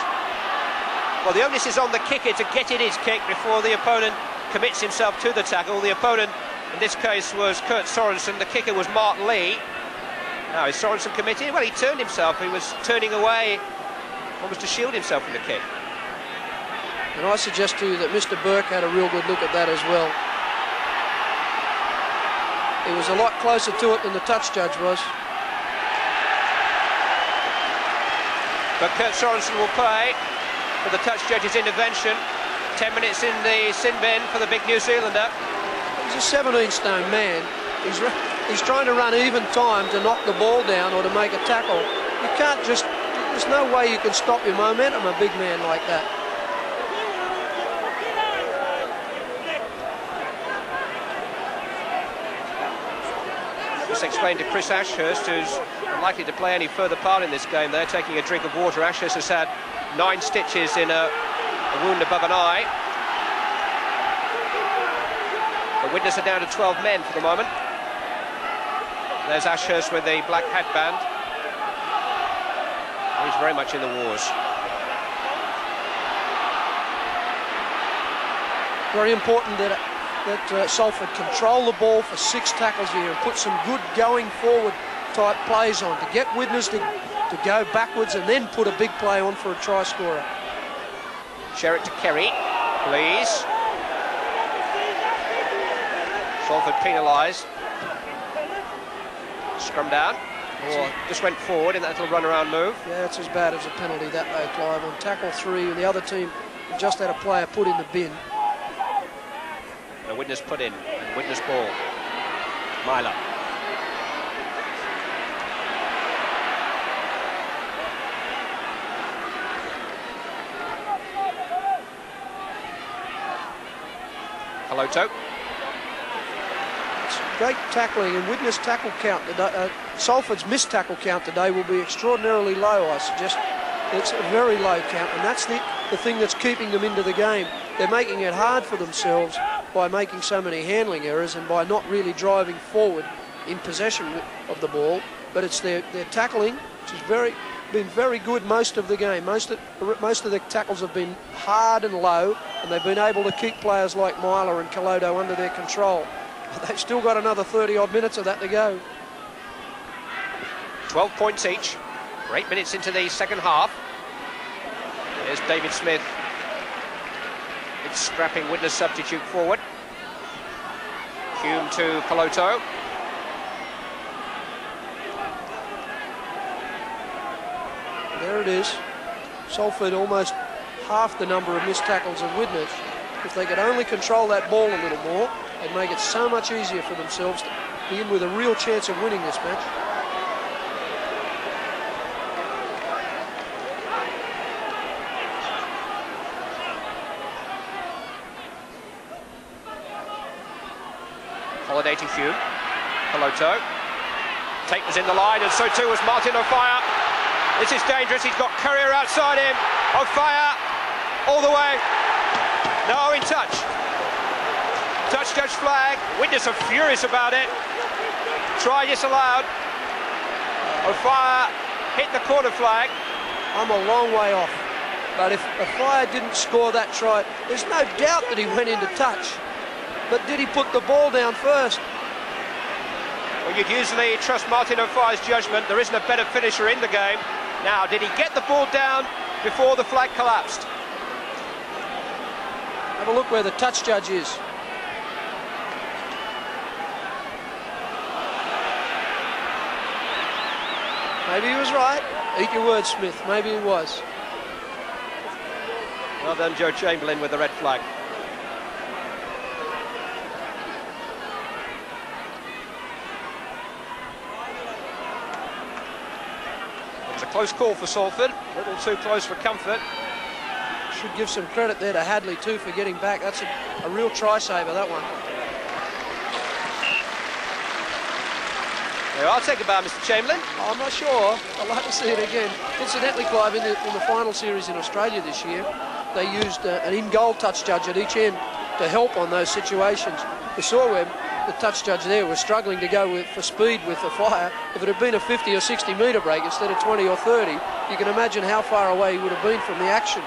Well, the onus is on the kicker to get in his kick before the opponent commits himself to the tackle. The opponent, in this case, was Kurt Sorensen. The kicker was Mark Lee. Now, is Sorensen committed? Well, he turned himself. He was turning away, almost to shield himself from the kick. And I suggest to you that Mr. Burke had a real good look at that as well. He was a lot closer to it than the touch judge was. But Kurt Sorensen will play for the touch judge's intervention. 10 minutes in the sin bin for the big New Zealander. He's a 17-stone man. He's trying to run even time to knock the ball down or to make a tackle. You can't just... There's no way you can stop your momentum, a big man like that. Just explained to Chris Ashurst, who's unlikely to play any further part in this game there, taking a drink of water. Ashurst has had 9 stitches in a wound above an eye. The Widnes are down to 12 men for the moment. There's Ashurst with the black headband. He's very much in the wars. Very important that Salford control the ball for 6 tackles here and put some good going forward type plays on to get Widnes to to go backwards and then put a big play on for a try scorer. Share it to Kerry, please. Salford penalised. Scrum down. Or just went forward in that little run-around move. Yeah, it's as bad as a penalty that though, Clive. On tackle 3, and the other team just had a player put in the bin. And a witness put in, and witness ball. Myler. Kaloto. Great tackling, and witness tackle count today. Salford's missed tackle count today will be extraordinarily low, I suggest. It's a very low count, and that's the thing that's keeping them into the game. They're making it hard for themselves by making so many handling errors and by not really driving forward in possession of the ball, but it's their tackling, which has been very good most of the game. Most of the tackles have been hard and low, and they've been able to keep players like Myler and Kaloto under their control. They've still got another 30-odd minutes of that to go. 12 points each. We're 8 minutes into the second half. There's David Smith. It's scrapping witness substitute forward. Hume to Kaloto. There it is. Salford almost half the number of missed tackles of witness. If they could only control that ball a little more, it'd make it so much easier for themselves to be in with a real chance of winning this match. Holiday to Hume. Kaloto. Tate was in the line, and so too was Martin on fire. This is dangerous. He's got Courier outside him. On fire. All the way. No, in touch. Touch judge flag. Witness are furious about it. Try disallowed. On fire. Hit the corner flag. I'm a long way off. But if Fire didn't score that try, there's no doubt that he went into touch. But did he put the ball down first? Well, you'd usually trust Martin O'Fire's judgment. There isn't a better finisher in the game. Now, did he get the ball down before the flag collapsed? Have a look where the touch judge is. Maybe he was right. Eat your words, Smith. Maybe he was. Well done, Joe Chamberlain, with the red flag. It was a close call for Salford. A little too close for comfort. Should give some credit there to Hadley too for getting back. That's a real try saver, that one. Yeah, I'll take a bow, Mr. Chamberlain. I'm not sure. I'd like to see it again. Incidentally, Clive, in the final series in Australia this year, they used an in-goal touch judge at each end to help on those situations. We saw where the touch judge there was struggling to go for speed with the Fire. If it had been a 50 or 60 metre break instead of 20 or 30, you can imagine how far away he would have been from the action.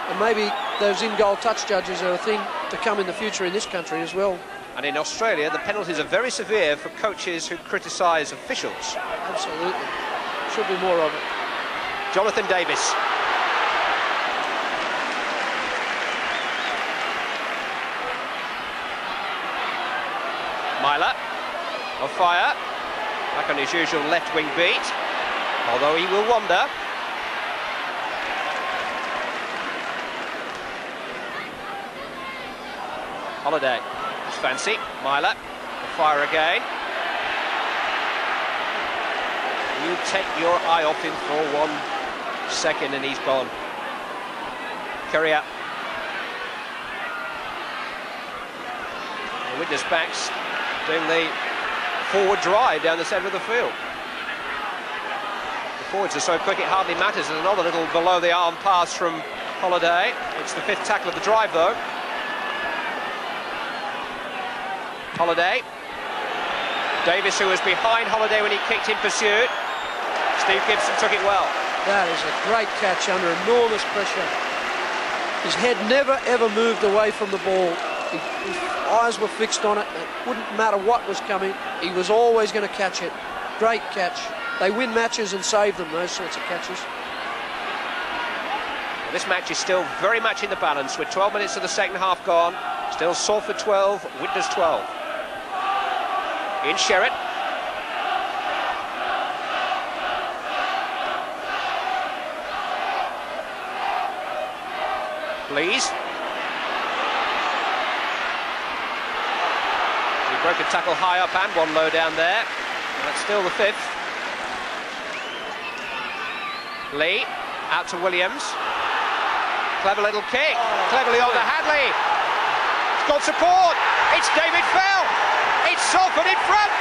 And maybe those in-goal touch judges are a thing to come in the future in this country as well. And in Australia, the penalties are very severe for coaches who criticise officials. Absolutely. Should be more of it. Jonathan Davis. Myler. On fire. Back on his usual left wing beat. Although he will wander. Holiday. It's fancy. Myler. On fire again. You take your eye off him for 1 second and he's gone. Courier. The witness backs doing the forward drive down the centre of the field. The forwards are so quick it hardly matters. There's another little below the arm pass from Holiday. It's the 5th tackle of the drive though. Holiday. Davis, who was behind Holiday when he kicked in pursuit. Steve Gibson took it well. That is a great catch under enormous pressure. His head never ever moved away from the ball. His eyes were fixed on it. It wouldn't matter what was coming. He was always going to catch it. Great catch. they win matches and save them, those sorts of catches. Well, this match is still very much in the balance with 12 minutes of the second half gone. Still Salford 12, Widnes 12. In Sherritt. Please. He broke a tackle high up and one low down there. And that's still the fifth. Lee, out to Williams. Clever little kick. Cleverly on to Hadley. It's got support. It's David Fell. It's Salford in front.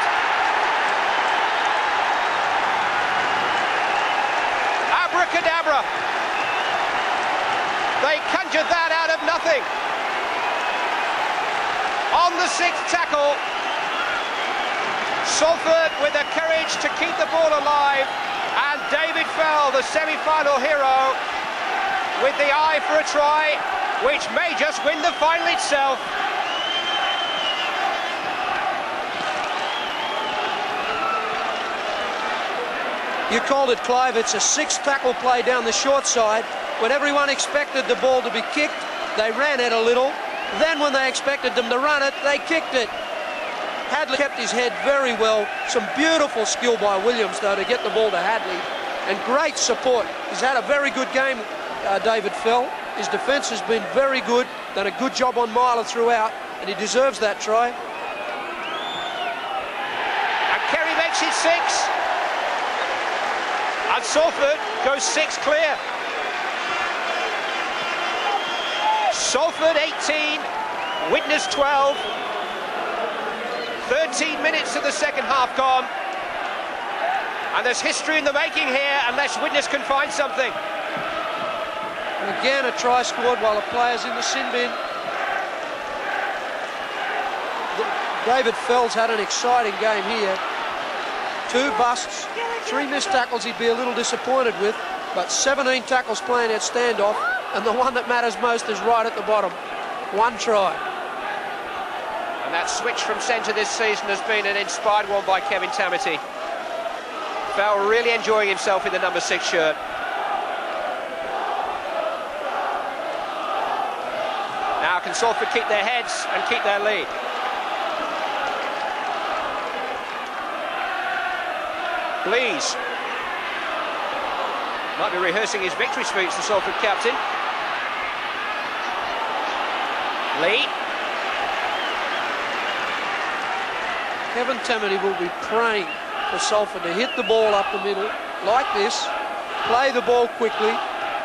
Abracadabra. They conjured that out of nothing. On the sixth tackle, Salford with the courage to keep the ball alive, and David Fell, the semi-final hero, with the eye for a try, which may just win the final itself. You called it, Clive. It's a sixth tackle play down the short side. When everyone expected the ball to be kicked, they ran it a little. Then when they expected them to run it, they kicked it. Hadley kept his head very well. Some beautiful skill by Williams, though, to get the ball to Hadley. And great support. He's had a very good game, David Fell. His defence has been very good. Done a good job on Myler throughout, and he deserves that try. And Kerry makes it 6. And Salford goes 6 clear. Salford 18, Widnes 12. 13 minutes of the second half gone. And there's history in the making here unless Widnes can find something. And again, a try scored while the player's in the sin bin. David Fell's had an exciting game here. 2 busts, 3 missed tackles he'd be a little disappointed with, but 17 tackles playing at standoff, and the one that matters most is right at the bottom. 1 try. And that switch from centre this season has been an inspired one by Kevin Tamati. Fell really enjoying himself in the number 6 shirt. Now can Salford keep their heads and keep their lead? Please. Might be rehearsing his victory speech, the Salford captain. Lee. Kevin Tamati will be praying for Salford to hit the ball up the middle like this, play the ball quickly,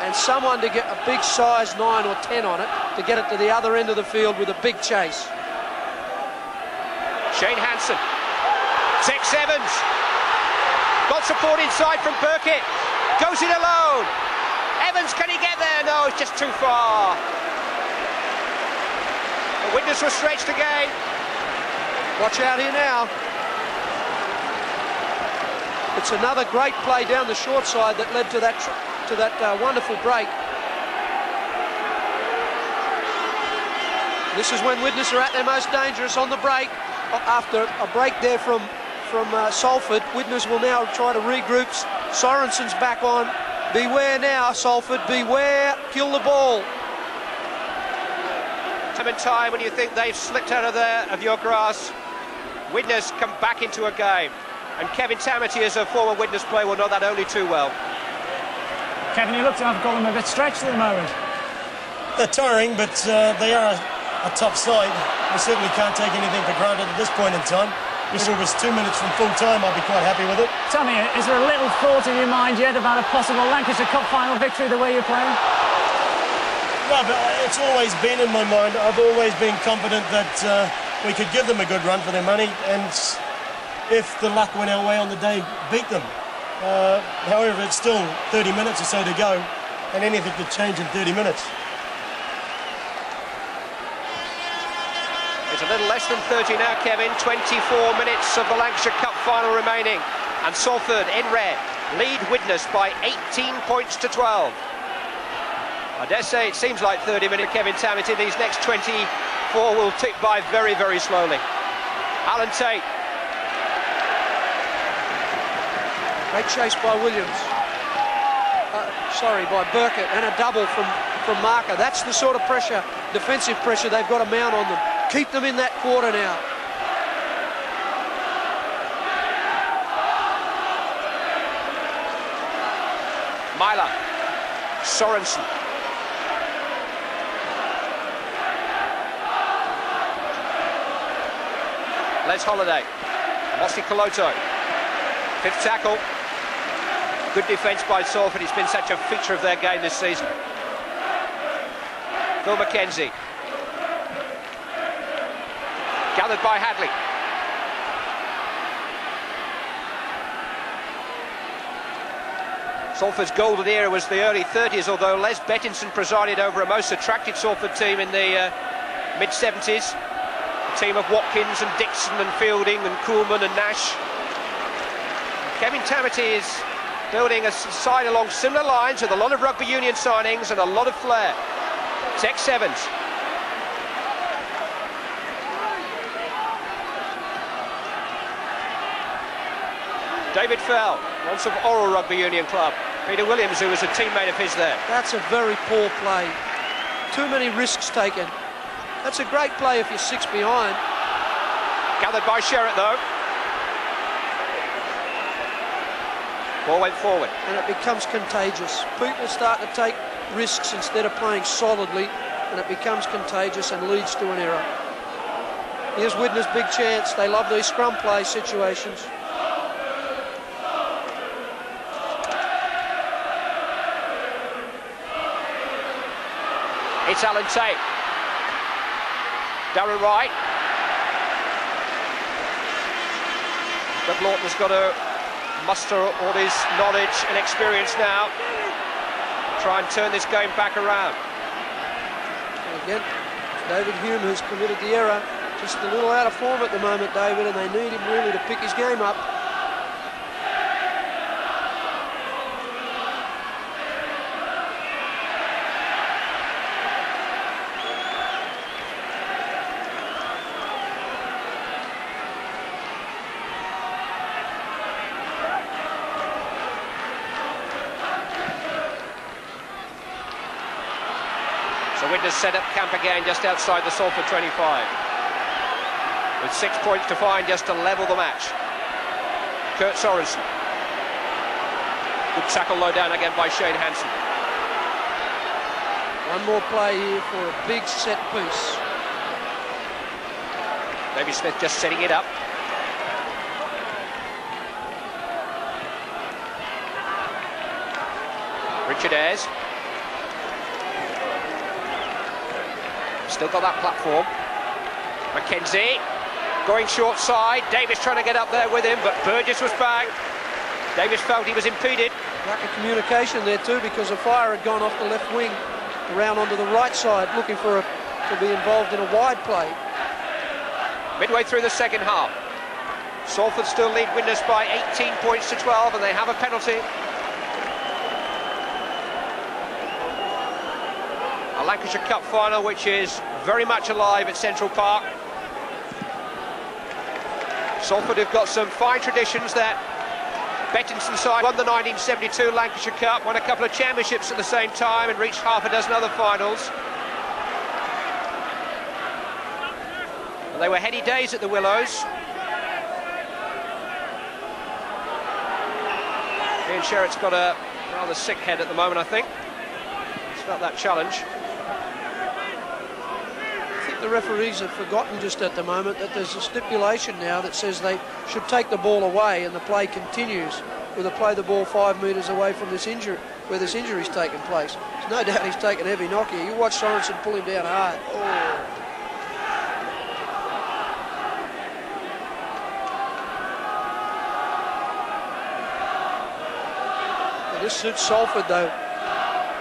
and someone to get a big size 9 or 10 on it to get it to the other end of the field with a big chase. Shane Hansen. Tex Evans. Got support inside from Burkitt. Goes it alone. Evans, can he get there? No, it's just too far. The Widnes was stretched again. Watch out here now. It's another great play down the short side that led to that wonderful break. This is when Widnes are at their most dangerous on the break. After a break there from Salford, Widnes will now try to regroup. Sorensen's back on. Beware now, Salford, beware, kill the ball. Time and time when you think they've slipped out of your grasp, Widnes come back into a game. And Kevin Tamati, as a former Widnes player, will know that only too well. Kevin, you look to have got them a bit stretched at the moment. They're tiring, but they are a top side. We certainly can't take anything for granted at this point in time. If it was 2 minutes from full time, I'd be quite happy with it. Tell me, is there a little thought in your mind yet about a possible Lancashire Cup final victory the way you're playing? No, but it's always been in my mind. I've always been confident that we could give them a good run for their money, and if the luck went our way on the day, beat them. However, it's still 30 minutes or so to go, and anything could change in 30 minutes. It's a little less than 30 now, Kevin. 24 minutes of the Lancashire Cup final remaining. And Salford, in red, lead Widnes by 18 points to 12. I dare say it seems like 30 minutes, Kevin Tamati. These next 24 will tick by very, very slowly. Alan Tate. Great chase by Williams. By Burkett, and a double from Marker. That's the sort of pressure, defensive pressure, they've got to mount on them. Keep them in that quarter now. Myler, Sorensen. Les Holiday, Mossy Coloto, fifth tackle. Good defence by Salford. He's been such a feature of their game this season. Phil McKenzie. Gathered by Hadley. Salford's golden era was the early 30s, although Les Bettinson presided over a most attractive Salford team in the mid-70s. A team of Watkins and Dixon and Fielding and Koolman and Nash. Kevin Tamati is building a side along similar lines with a lot of rugby union signings and a lot of flair. Tex Evans. David Fell, once of Oral Rugby Union Club. Peter Williams, who was a teammate of his there. That's a very poor play. Too many risks taken. That's a great play if you're 6 behind. Gathered by Sherratt, though. Ball went forward. And it becomes contagious. People start to take risks instead of playing solidly, and it becomes contagious and leads to an error. Here's Widnes' big chance. They love these scrum play situations. It's Alan Tate. Darren Wright. Doug Lawton's got to muster all his knowledge and experience now. Try and turn this game back around. And again, David Hume who's committed the error. Just a little out of form at the moment, David, and they need him really to pick his game up. Widnes set up camp again just outside the Salford 25. With 6 points to find just to level the match. Kurt Sorensen. Good tackle low down again by Shane Hansen. One more play here for a big set piece. Davey Smith just setting it up. Richard Ayres. Still got that platform. McKenzie going short side. Davis trying to get up there with him, but Burgess was back. Davis felt he was impeded. Lack of communication there too, because the fire had gone off the left wing around onto the right side, looking for to be involved in a wide play. Midway through the second half, Salford still lead Widnes by 18 points to 12, and they have a penalty. A Lancashire Cup final which is very much alive at Central Park. Salford have got some fine traditions. That Bettinson side won the 1972 Lancashire Cup, won a couple of championships at the same time and reached half a dozen other finals. And they were heady days at the Willows. Ian Sherratt's got a rather sick head at the moment, I think. He's felt that challenge. I think the referees have forgotten just at the moment that there's a stipulation now that says they should take the ball away and the play continues with a play the ball 5 metres away from this injury, where this injury's taken place. There's no doubt he's taken a heavy knock here. You watch Sorensen pull him down hard. Oh. This suits Salford though.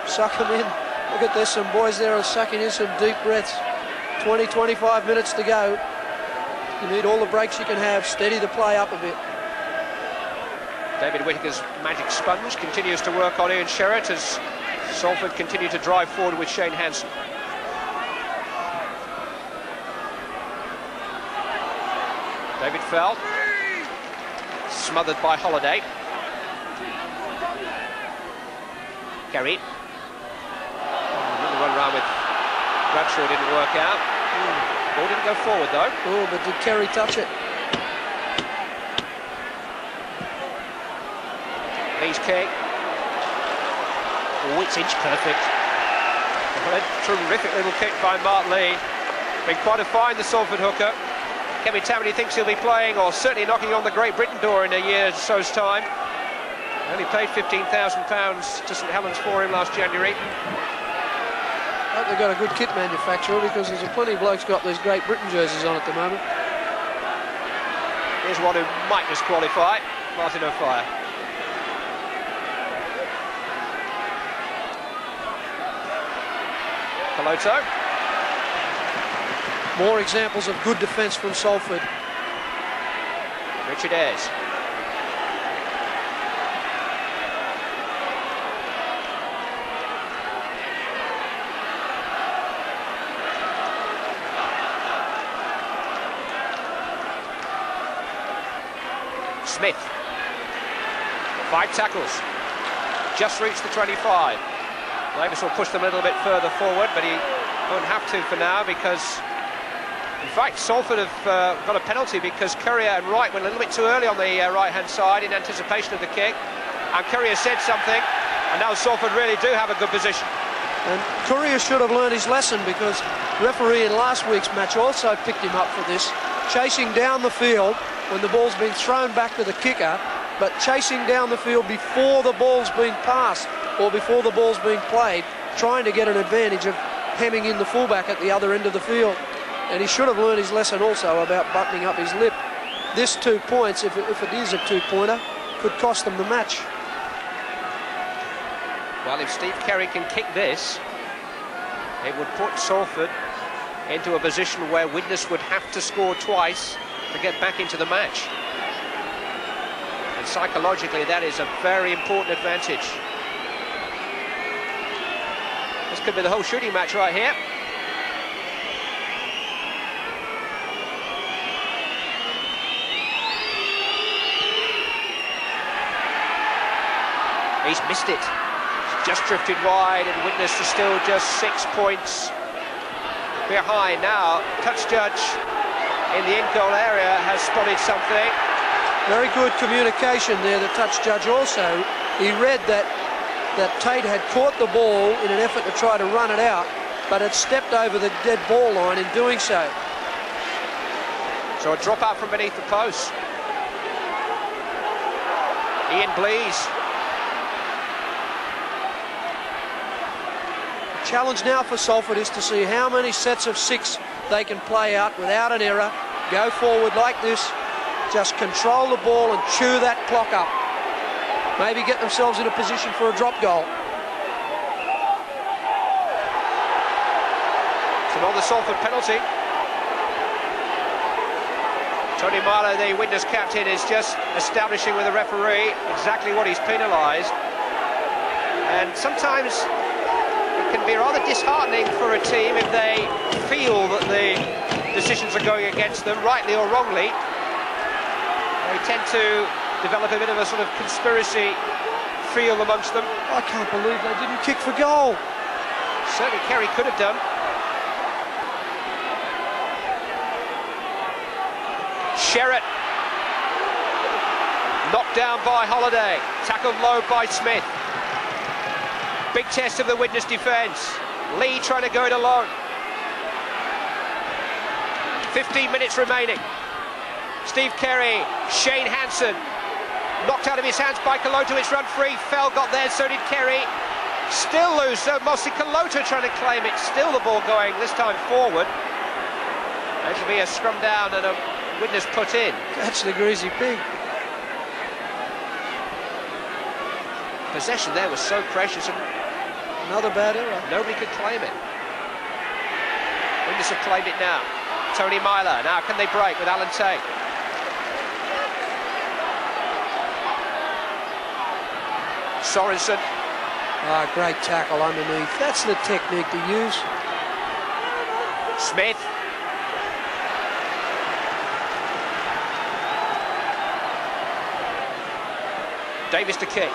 Suck them in. Look at this, some boys there are sucking in some deep breaths. 20-25 minutes to go. You need all the breaks you can have. Steady the play up a bit. David Whittaker's magic sponge continues to work on Ian Sherratt as Salford continue to drive forward with Shane Hansen. David Fell, smothered by Holiday. Kerry. Run around with Bradshaw didn't work out. Ball didn't go forward though. Oh, but did Kerry touch it? Lee's kick. Oh, it's inch perfect. What a terrific little kick by Mark Lee. Been quite a find, the Salford hooker. Kevin Tammany thinks he'll be playing, or certainly knocking on the Great Britain door in a year or so's time. Only paid £15,000 to St Helens for him last January. I hope they've got a good kit manufacturer, because there's plenty of blokes got these Great Britain jerseys on at the moment. Here's one who might disqualify, Martin O'Fire. Coloto. More examples of good defence from Salford. Richard Ayres. Smith. 5 tackles. Just reached the 25. Davis will push them a little bit further forward, but he won't have to for now, because in fact Salford have got a penalty because Courier and Wright went a little bit too early on the right-hand side in anticipation of the kick, and Courier said something, and now Salford really do have a good position. And Courier should have learned his lesson, because referee in last week's match also picked him up for this, chasing down the field when the ball's been thrown back to the kicker, but chasing down the field before the ball's been passed or before the ball's being played, trying to get an advantage of hemming in the fullback at the other end of the field. And he should have learned his lesson also about buttoning up his lip. This 2 points, if it is a 2-pointer, could cost them the match. Well, if Steve Kerry can kick this, it would put Salford into a position where Widnes would have to score twice to get back into the match. And psychologically, that is a very important advantage. This could be the whole shooting match right here. He's missed it. He's just drifted wide, and Widnes is still just 6 points behind. Now, touch judge in the in-goal area has spotted something. Very good communication there, the touch judge also. He read that Tate had caught the ball in an effort to try to run it out, but had stepped over the dead ball line in doing so. So a drop out from beneath the post. Ian Blease. The challenge now for Salford is to see how many sets of 6 they can play out without an error, go forward like this, just control the ball and chew that clock up. Maybe get themselves in a position for a drop goal. It's another Salford penalty. Tony Marlow, the Widnes captain, is just establishing with the referee exactly what he's penalised. And sometimes it can be rather disheartening for a team if they feel that the decisions are going against them, rightly or wrongly. They tend to develop a bit of a sort of conspiracy feel amongst them. I can't believe they didn't kick for goal. Certainly Kerry could have done. Sherratt. Knocked down by Holiday. Tackled low by Smith. Big test of the Widnes defence. Lee trying to go it alone. 15 minutes remaining. Steve Kerry, Shane Hansen, knocked out of his hands by Coloto. It's run free. Fell got there, so did Kerry. Still loose, so Mossy Coloto trying to claim it. Still the ball going, this time forward. It'll be a scrum down and a Widnes put in. Catch the greasy pig. Possession there was so precious, and another bad error. Nobody could claim it. Widnes have claimed it now. Tony Myler, now can they break with Alan Tate? Sorensen. Ah, great tackle underneath. That's the technique to use. Smith. Davis to kick.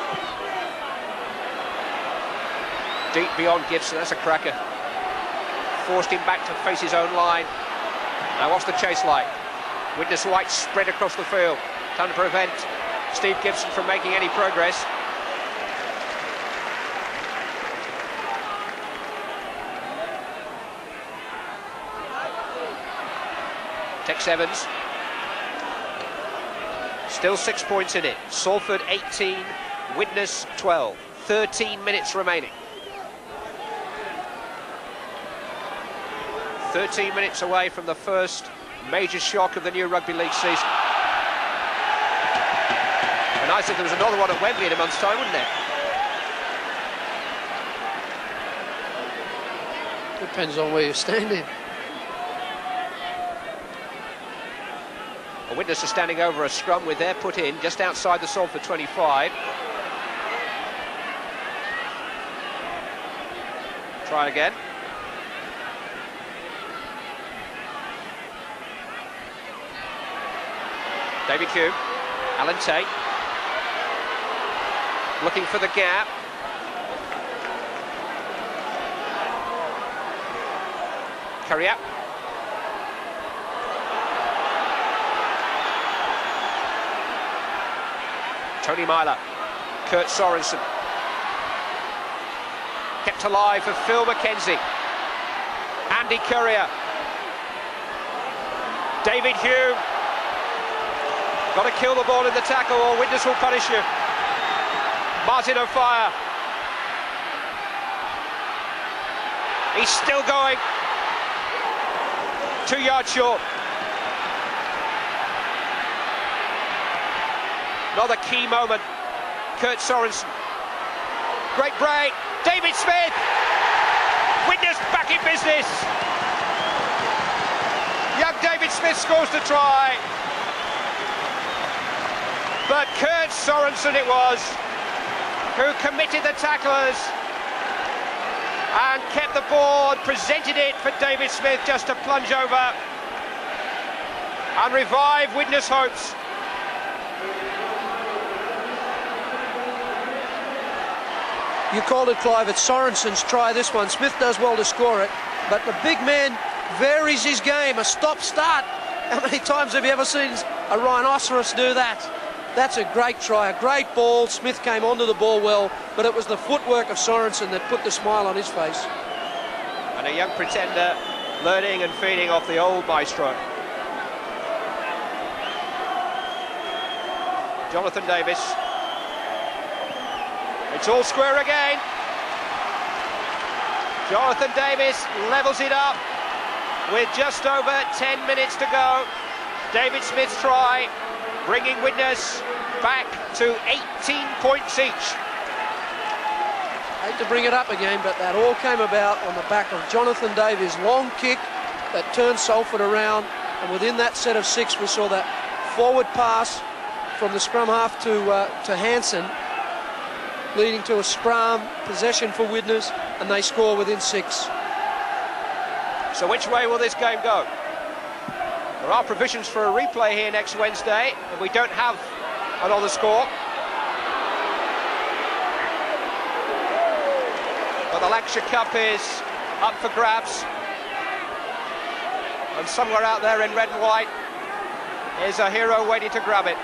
Deep beyond Gibson, that's a cracker. Forced him back to face his own line. Now what's the chase like? Widnes White spread across the field, trying to prevent Steve Gibson from making any progress. Tex Evans. Still 6 points in it. Salford 18, Widnes 12. 13 minutes remaining. 13 minutes away from the first major shock of the new rugby league season. And I think there was another one at Wembley in a month's time, wouldn't there? Depends on where you're standing. A Widnes are standing over a scrum with their put in just outside the Salford 25. Try again. David Hume, Alan Tate, looking for the gap. Curry up. Tony Myler, Kurt Sorensen. Kept alive for Phil McKenzie. Andy Currier. David Hume. Got to kill the ball in the tackle or Widnes will punish you. Martin O'Fire. He's still going. 2 yards short. Another key moment. Kurt Sorensen. Great break. David Smith. Widnes back in business. Young David Smith scores the try. But Kurt Sorensen it was who committed the tacklers and kept the ball, presented it for David Smith just to plunge over and revive Widnes' hopes. You called it, Clive, it's Sorensen's try, this one. Smith does well to score it, but the big man varies his game, a stop-start. How many times have you ever seen a rhinoceros do that? That's a great try, a great ball. Smith came onto the ball well, but it was the footwork of Sorensen that put the smile on his face. And a young pretender learning and feeding off the old maestro. Jonathan Davis. It's all square again. Jonathan Davis levels it up with just over 10 minutes to go. David Smith's try, bringing Widnes back to 18 points each. Hate to bring it up again, but that all came about on the back of Jonathan Davies' long kick that turned Salford around, and within that set of 6 we saw that forward pass from the scrum half to Hansen, leading to a scrum possession for Widnes, and they score within 6. So which way will this game go? There are provisions for a replay here next Wednesday, and we don't have another score. But the Lancashire Cup is up for grabs, and somewhere out there in red and white is a hero waiting to grab it.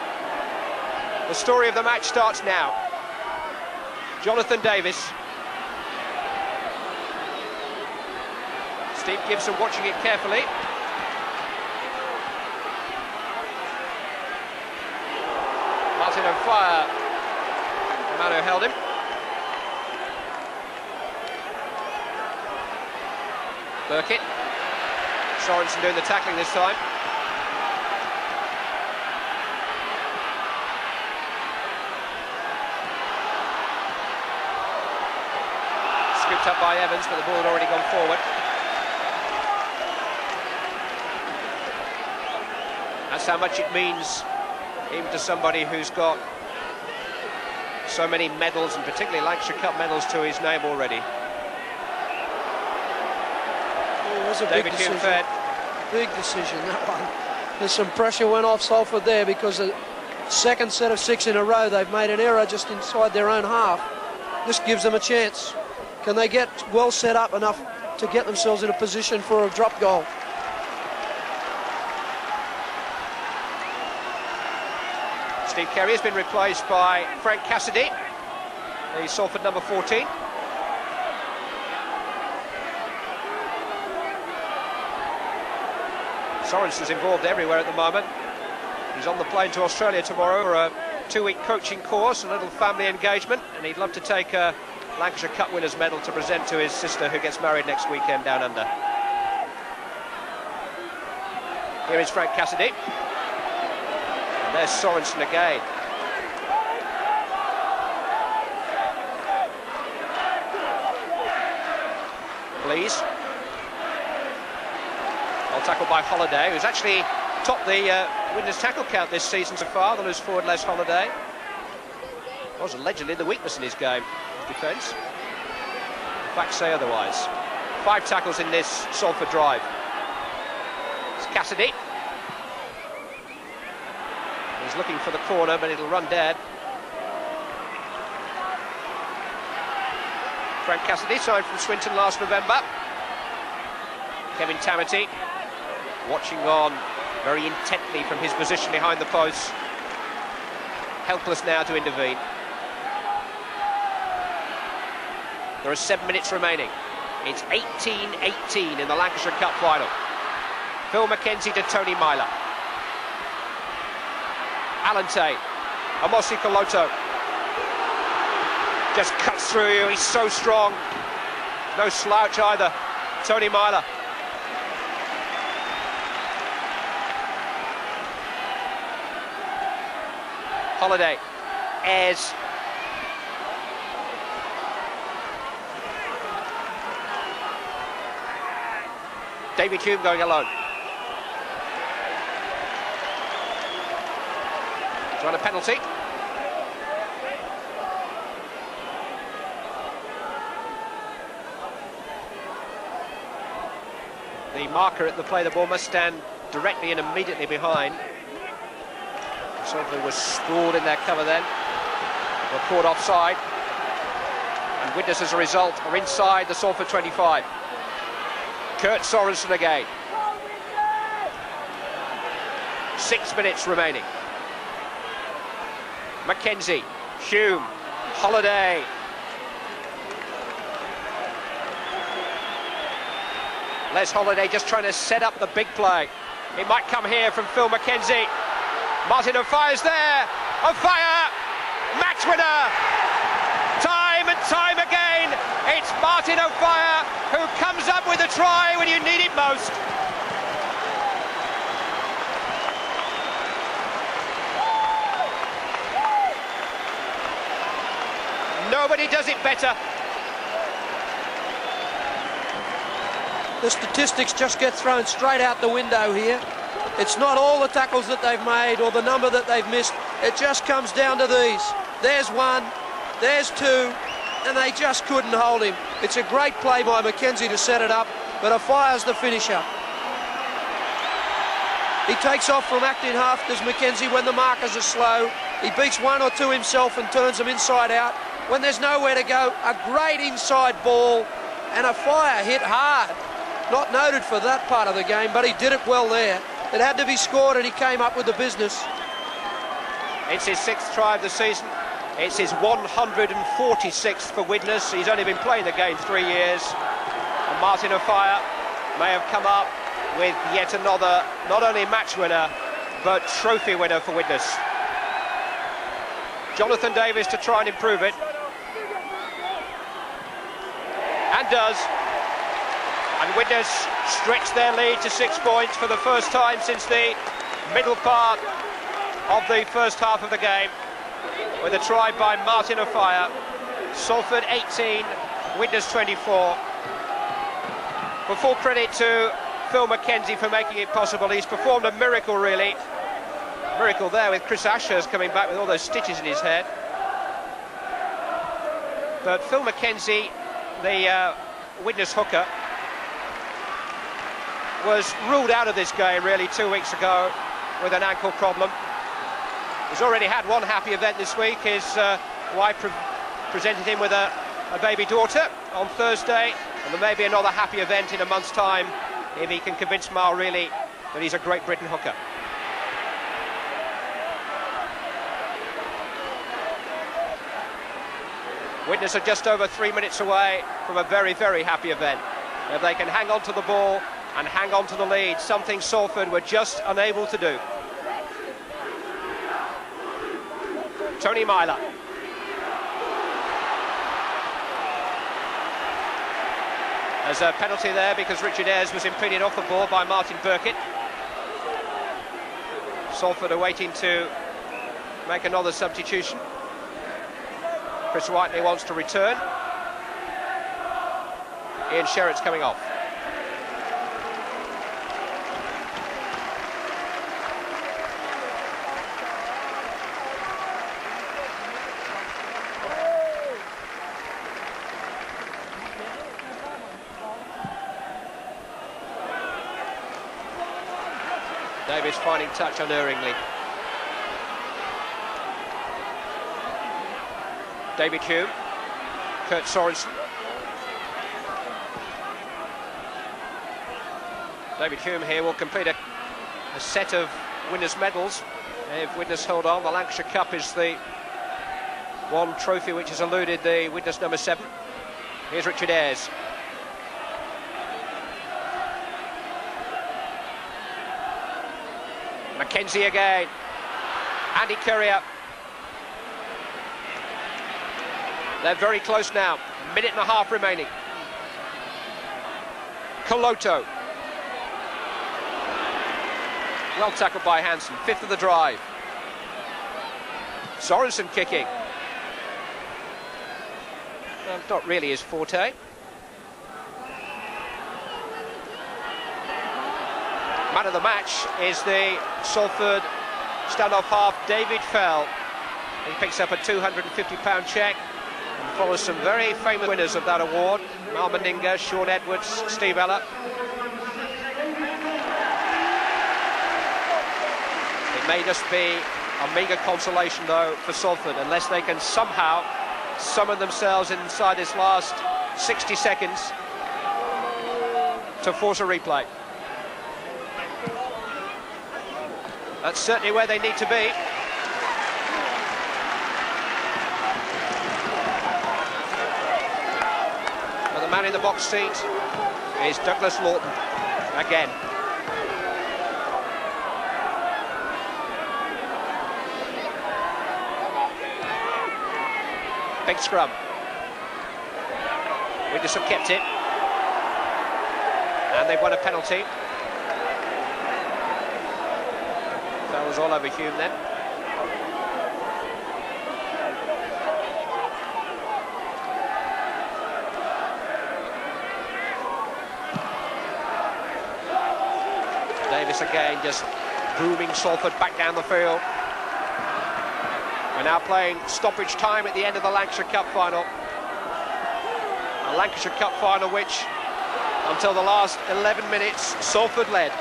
The story of the match starts now. Jonathan Davis. Steve Gibson watching it carefully. Martin O'Fire, the man who held him. Burkitt. Sorensen doing the tackling this time. Scooped up by Evans, but the ball had already gone forward. That's how much it means even to somebody who's got so many medals, and particularly Lancashire Cup medals, to his name already. It was a David big decision. Hume-Fed. Big decision, that one. There's some pressure went off Salford there, because the second set of 6 in a row they've made an error just inside their own half. This gives them a chance. Can they get well set up enough to get themselves in a position for a drop goal? Steve Carey has been replaced by Frank Cassidy, the Salford number 14. Sorensen's involved everywhere at the moment. He's on the plane to Australia tomorrow for a 2-week coaching course, a little family engagement, and he'd love to take a Lancashire Cup winners medal to present to his sister, who gets married next weekend down under. Here is Frank Cassidy. And there's Sorensen again. Please. Well tackled by Holiday, who's actually topped the winners tackle count this season so far, the loose forward Les Holiday. Was allegedly the weakness in his game, his defence. Facts say otherwise. 5 tackles in this Salford drive. It's Cassidy. He's looking for the corner, but it'll run dead. Frank Cassidy signed from Swinton last November. Kevin Tamati watching on very intently from his position behind the post. Helpless now to intervene. There are 7 minutes remaining. It's 18-18 in the Lancashire Cup final. Phil Mackenzie to Tony Myler. Alan Tate. Amosi Koloto. Just cuts through you, he's so strong. No slouch either. Tony Myler. Holiday. Ayres. David Hume going alone. Trying a penalty. The marker at the play the ball must stand directly and immediately behind. Salford was sprawled in their cover then. Were caught offside. And Widnes as a result are inside the Salford 25. Kurt Sorensen again. 6 minutes remaining. Mackenzie, Hume, Holiday. Les Holiday just trying to set up the big play. It might come here from Phil Mackenzie. Martin O'Fire's there. O'Fire, match winner. Time and time again, it's Martin O'Fire who comes up with a try when you need it most. Nobody does it better. The statistics just get thrown straight out the window here. It's not all the tackles that they've made or the number that they've missed. It just comes down to these. There's one, there's two, and they just couldn't hold him. It's a great play by Mackenzie to set it up, but O'Fire's the finisher. He takes off from acting half, does Mackenzie, when the markers are slow. He beats one or two himself and turns them inside out. When there's nowhere to go, a great inside ball, and O'Fire hit hard. Not noted for that part of the game, but he did it well there. It had to be scored, and he came up with the business. It's his 6th try of the season. It's his 146th for Widnes. He's only been playing the game 3 years. And Martin O'Fire may have come up with yet another, not only match winner, but trophy winner for Widnes. Jonathan Davis to try and improve it. And does. And Widnes stretch their lead to 6 points for the first time since the middle part of the first half of the game, with a try by Martin O'Fire. Salford 18, Widnes 24. But full credit to Phil Mackenzie for making it possible. He's performed a miracle, really. Miracle there with Chris Ashurst coming back with all those stitches in his head. But Phil Mackenzie, the Widnes hooker, was ruled out of this game really 2 weeks ago with an ankle problem. He's already had one happy event this week. His wife presented him with a a baby daughter on Thursday, and there may be another happy event in a month's time if he can convince Mal really that he's a Great Britain hooker. Widnes are just over 3 minutes away from a very, very happy event. If they can hang on to the ball and hang on to the lead, something Salford were just unable to do. Tony Myler. There's a penalty there because Richard Ayres was impeded off the ball by Martin Burkitt. Salford are waiting to make another substitution. Chris Whiteley wants to return. Ian Sherritt's coming off. Davis finding touch unerringly. David Hume, Kurt Sorensen. David Hume here will complete a set of winners' medals. If Widnes hold on, the Lancashire Cup is the one trophy which has eluded the Widnes number 7. Here's Richard Ayres. Mackenzie again. Andy Courier. They're very close now. A minute and a half remaining. Coloto. Well tackled by Hansen. 5th of the drive. Sorensen kicking. Well, not really his forte. Man of the match is the Salford standoff half, David Fell. He picks up a £250 cheque and follows some very famous winners of that award. Mal Meninga, Sean Edwards, Steve Ella. It may just be a meagre consolation, though, for Salford, unless they can somehow summon themselves inside this last 60 seconds to force a replay. That's certainly where they need to be. But the man in the box seat is Douglas Lawton again. Big scrum. Widnes have kept it. And they've won a penalty. That was all over Hume then. Davis again, just booming Salford back down the field. We're now playing stoppage time at the end of the Lancashire Cup final. A Lancashire Cup final which, until the last 11 minutes, Salford led.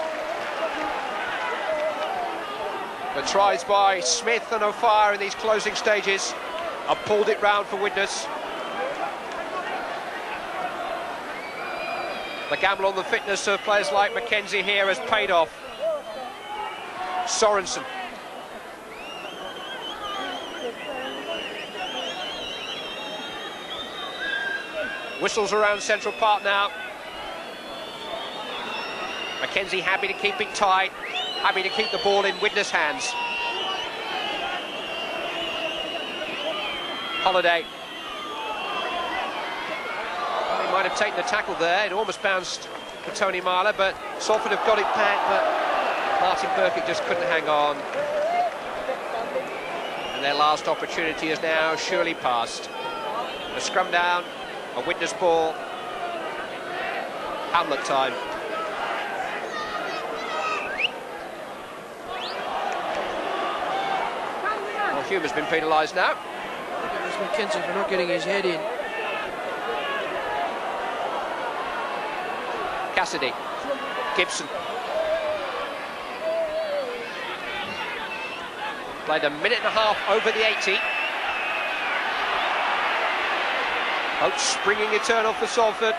The tries by Smith and O'Fire in these closing stages have pulled it round for Widnes. The gamble on the fitness of players like Mackenzie here has paid off. Sorensen. Whistles around Central Park now. Mackenzie happy to keep it tight, happy to keep the ball in Widnes' hands. Holiday. He might have taken the tackle there. It almost bounced for Tony Myler, but Salford have got it back, but Martin Burkitt just couldn't hang on. And their last opportunity is now surely passed. A scrum down, a Widnes ball. Hamlet time. Well, Hume has been penalised now. It was Mackenzie for not getting his head in. Cassidy. Gibson. Played a minute and a half over the 80. Oates springing eternal for Salford.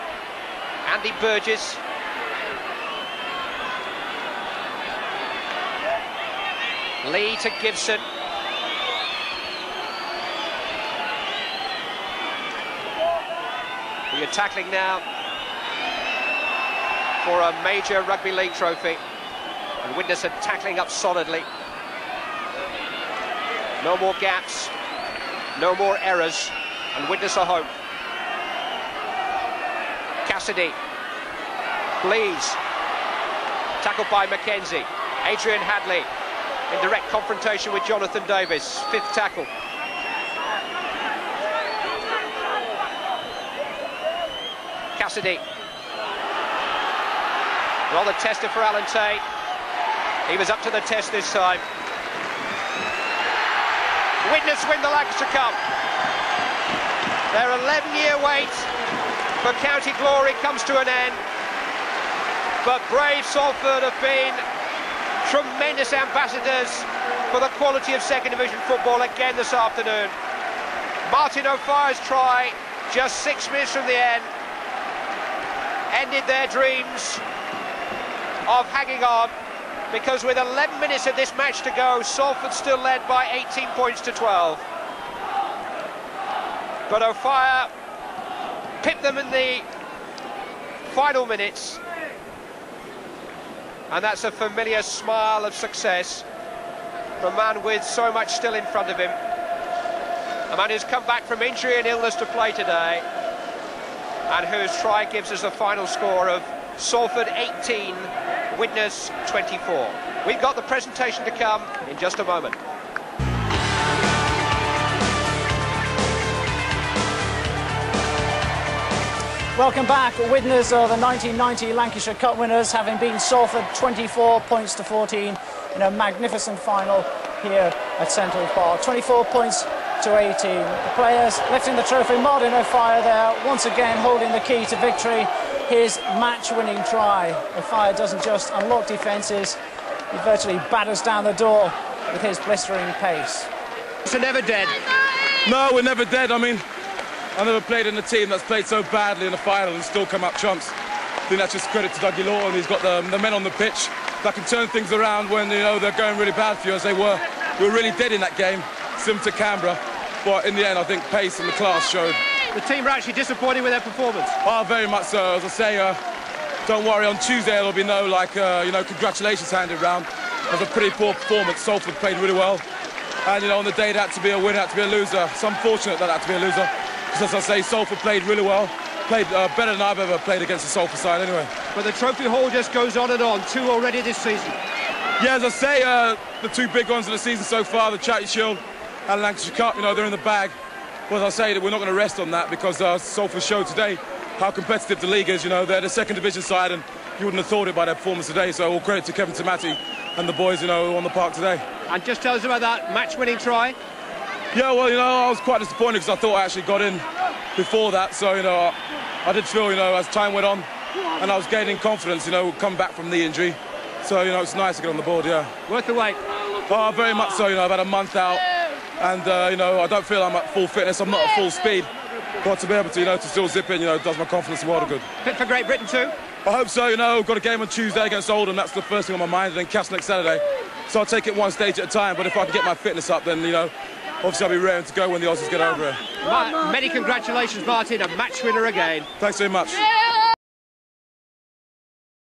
Andy Burgess. Lee to Gibson. We are tackling now for a major rugby league trophy. And Widnes are tackling up solidly. No more gaps, no more errors, and Widnes are home. Cassidy, Blees, tackled by Mackenzie. Adrian Hadley in direct confrontation with Jonathan Davis, 5th tackle. Cassidy. Well, the tester for Alan Tate. He was up to the test this time. Widnes win the Lancashire Cup. Their 11-year wait for county glory comes to an end. But brave Salford have been tremendous ambassadors for the quality of second division football again this afternoon. Martin O'Fire's try, just 6 minutes from the end, ended their dreams of hanging on, because with 11 minutes of this match to go, Salford still led by 18 points to 12. But O'Fire pipped them in the final minutes, and that's a familiar smile of success from a man with so much still in front of him. A man who's come back from injury and illness to play today, and whose try gives us a final score of Salford 18, Widnes 24. We've got the presentation to come in just a moment. Welcome back. Widnes are the 1990 Lancashire Cup winners, having beaten Salford 24 points to 14 in a magnificent final here at Central Park. 24 points to 18. The players lifting the trophy. Martin O'Fire there, once again holding the key to victory. His match-winning try. O'Fire doesn't just unlock defences, he virtually batters down the door with his blistering pace. So never dead. No, we're never dead. I mean, I never played in a team that's played so badly in the final and still come up trumps. I think that's just credit to Dougie Law, and he's got the men on the pitch that can turn things around when, you know, they're going really bad for you, as they were. We were really dead in that game, similar to Canberra. But in the end, I think pace and the class showed. The team were actually disappointed with their performance. Oh, very much so. As I say, don't worry, on Tuesday there'll be no, you know, congratulations handed round. It was a pretty poor performance. Salford played really well. And, you know, on the day it had to be a winner, it had to be a loser. It's unfortunate that it had to be a loser. Because, as I say, Salford played really well. Played better than I've ever played against the Salford side anyway. But the trophy haul just goes on and on. 2 already this season. Yeah, as I say, the 2 big ones of the season so far, the Charity Shield and Lancashire Cup, you know, they're in the bag. But as I say, we're not going to rest on that, because Salford showed today how competitive the league is. You know, they're the second division side, and you wouldn't have thought it by their performance today. So all credit to Kevin Tamati and the boys, you know, on the park today. And just tell us about that match-winning try. Yeah, well, you know, I was quite disappointed because I thought I actually got in before that. So, you know, I did feel, you know, as time went on, and I was gaining confidence, you know, coming back from the injury. So, you know, it's nice to get on the board, yeah. Worth the wait. Oh, very much so. You know, I've had a month out. And, you know, I don't feel I'm at full fitness. I'm not at full speed. But to be able to, you know, to still zip in, you know, does my confidence a world of good. Fit for Great Britain too? I hope so. You know, I've got a game on Tuesday against Oldham. That's the first thing on my mind. And then Cass next Saturday. So I'll take it one stage at a time. But if I can get my fitness up, then, you know, obviously I'll be raring to go when the Aussies get over here. Many congratulations, Martin. A match winner again. Thanks very much.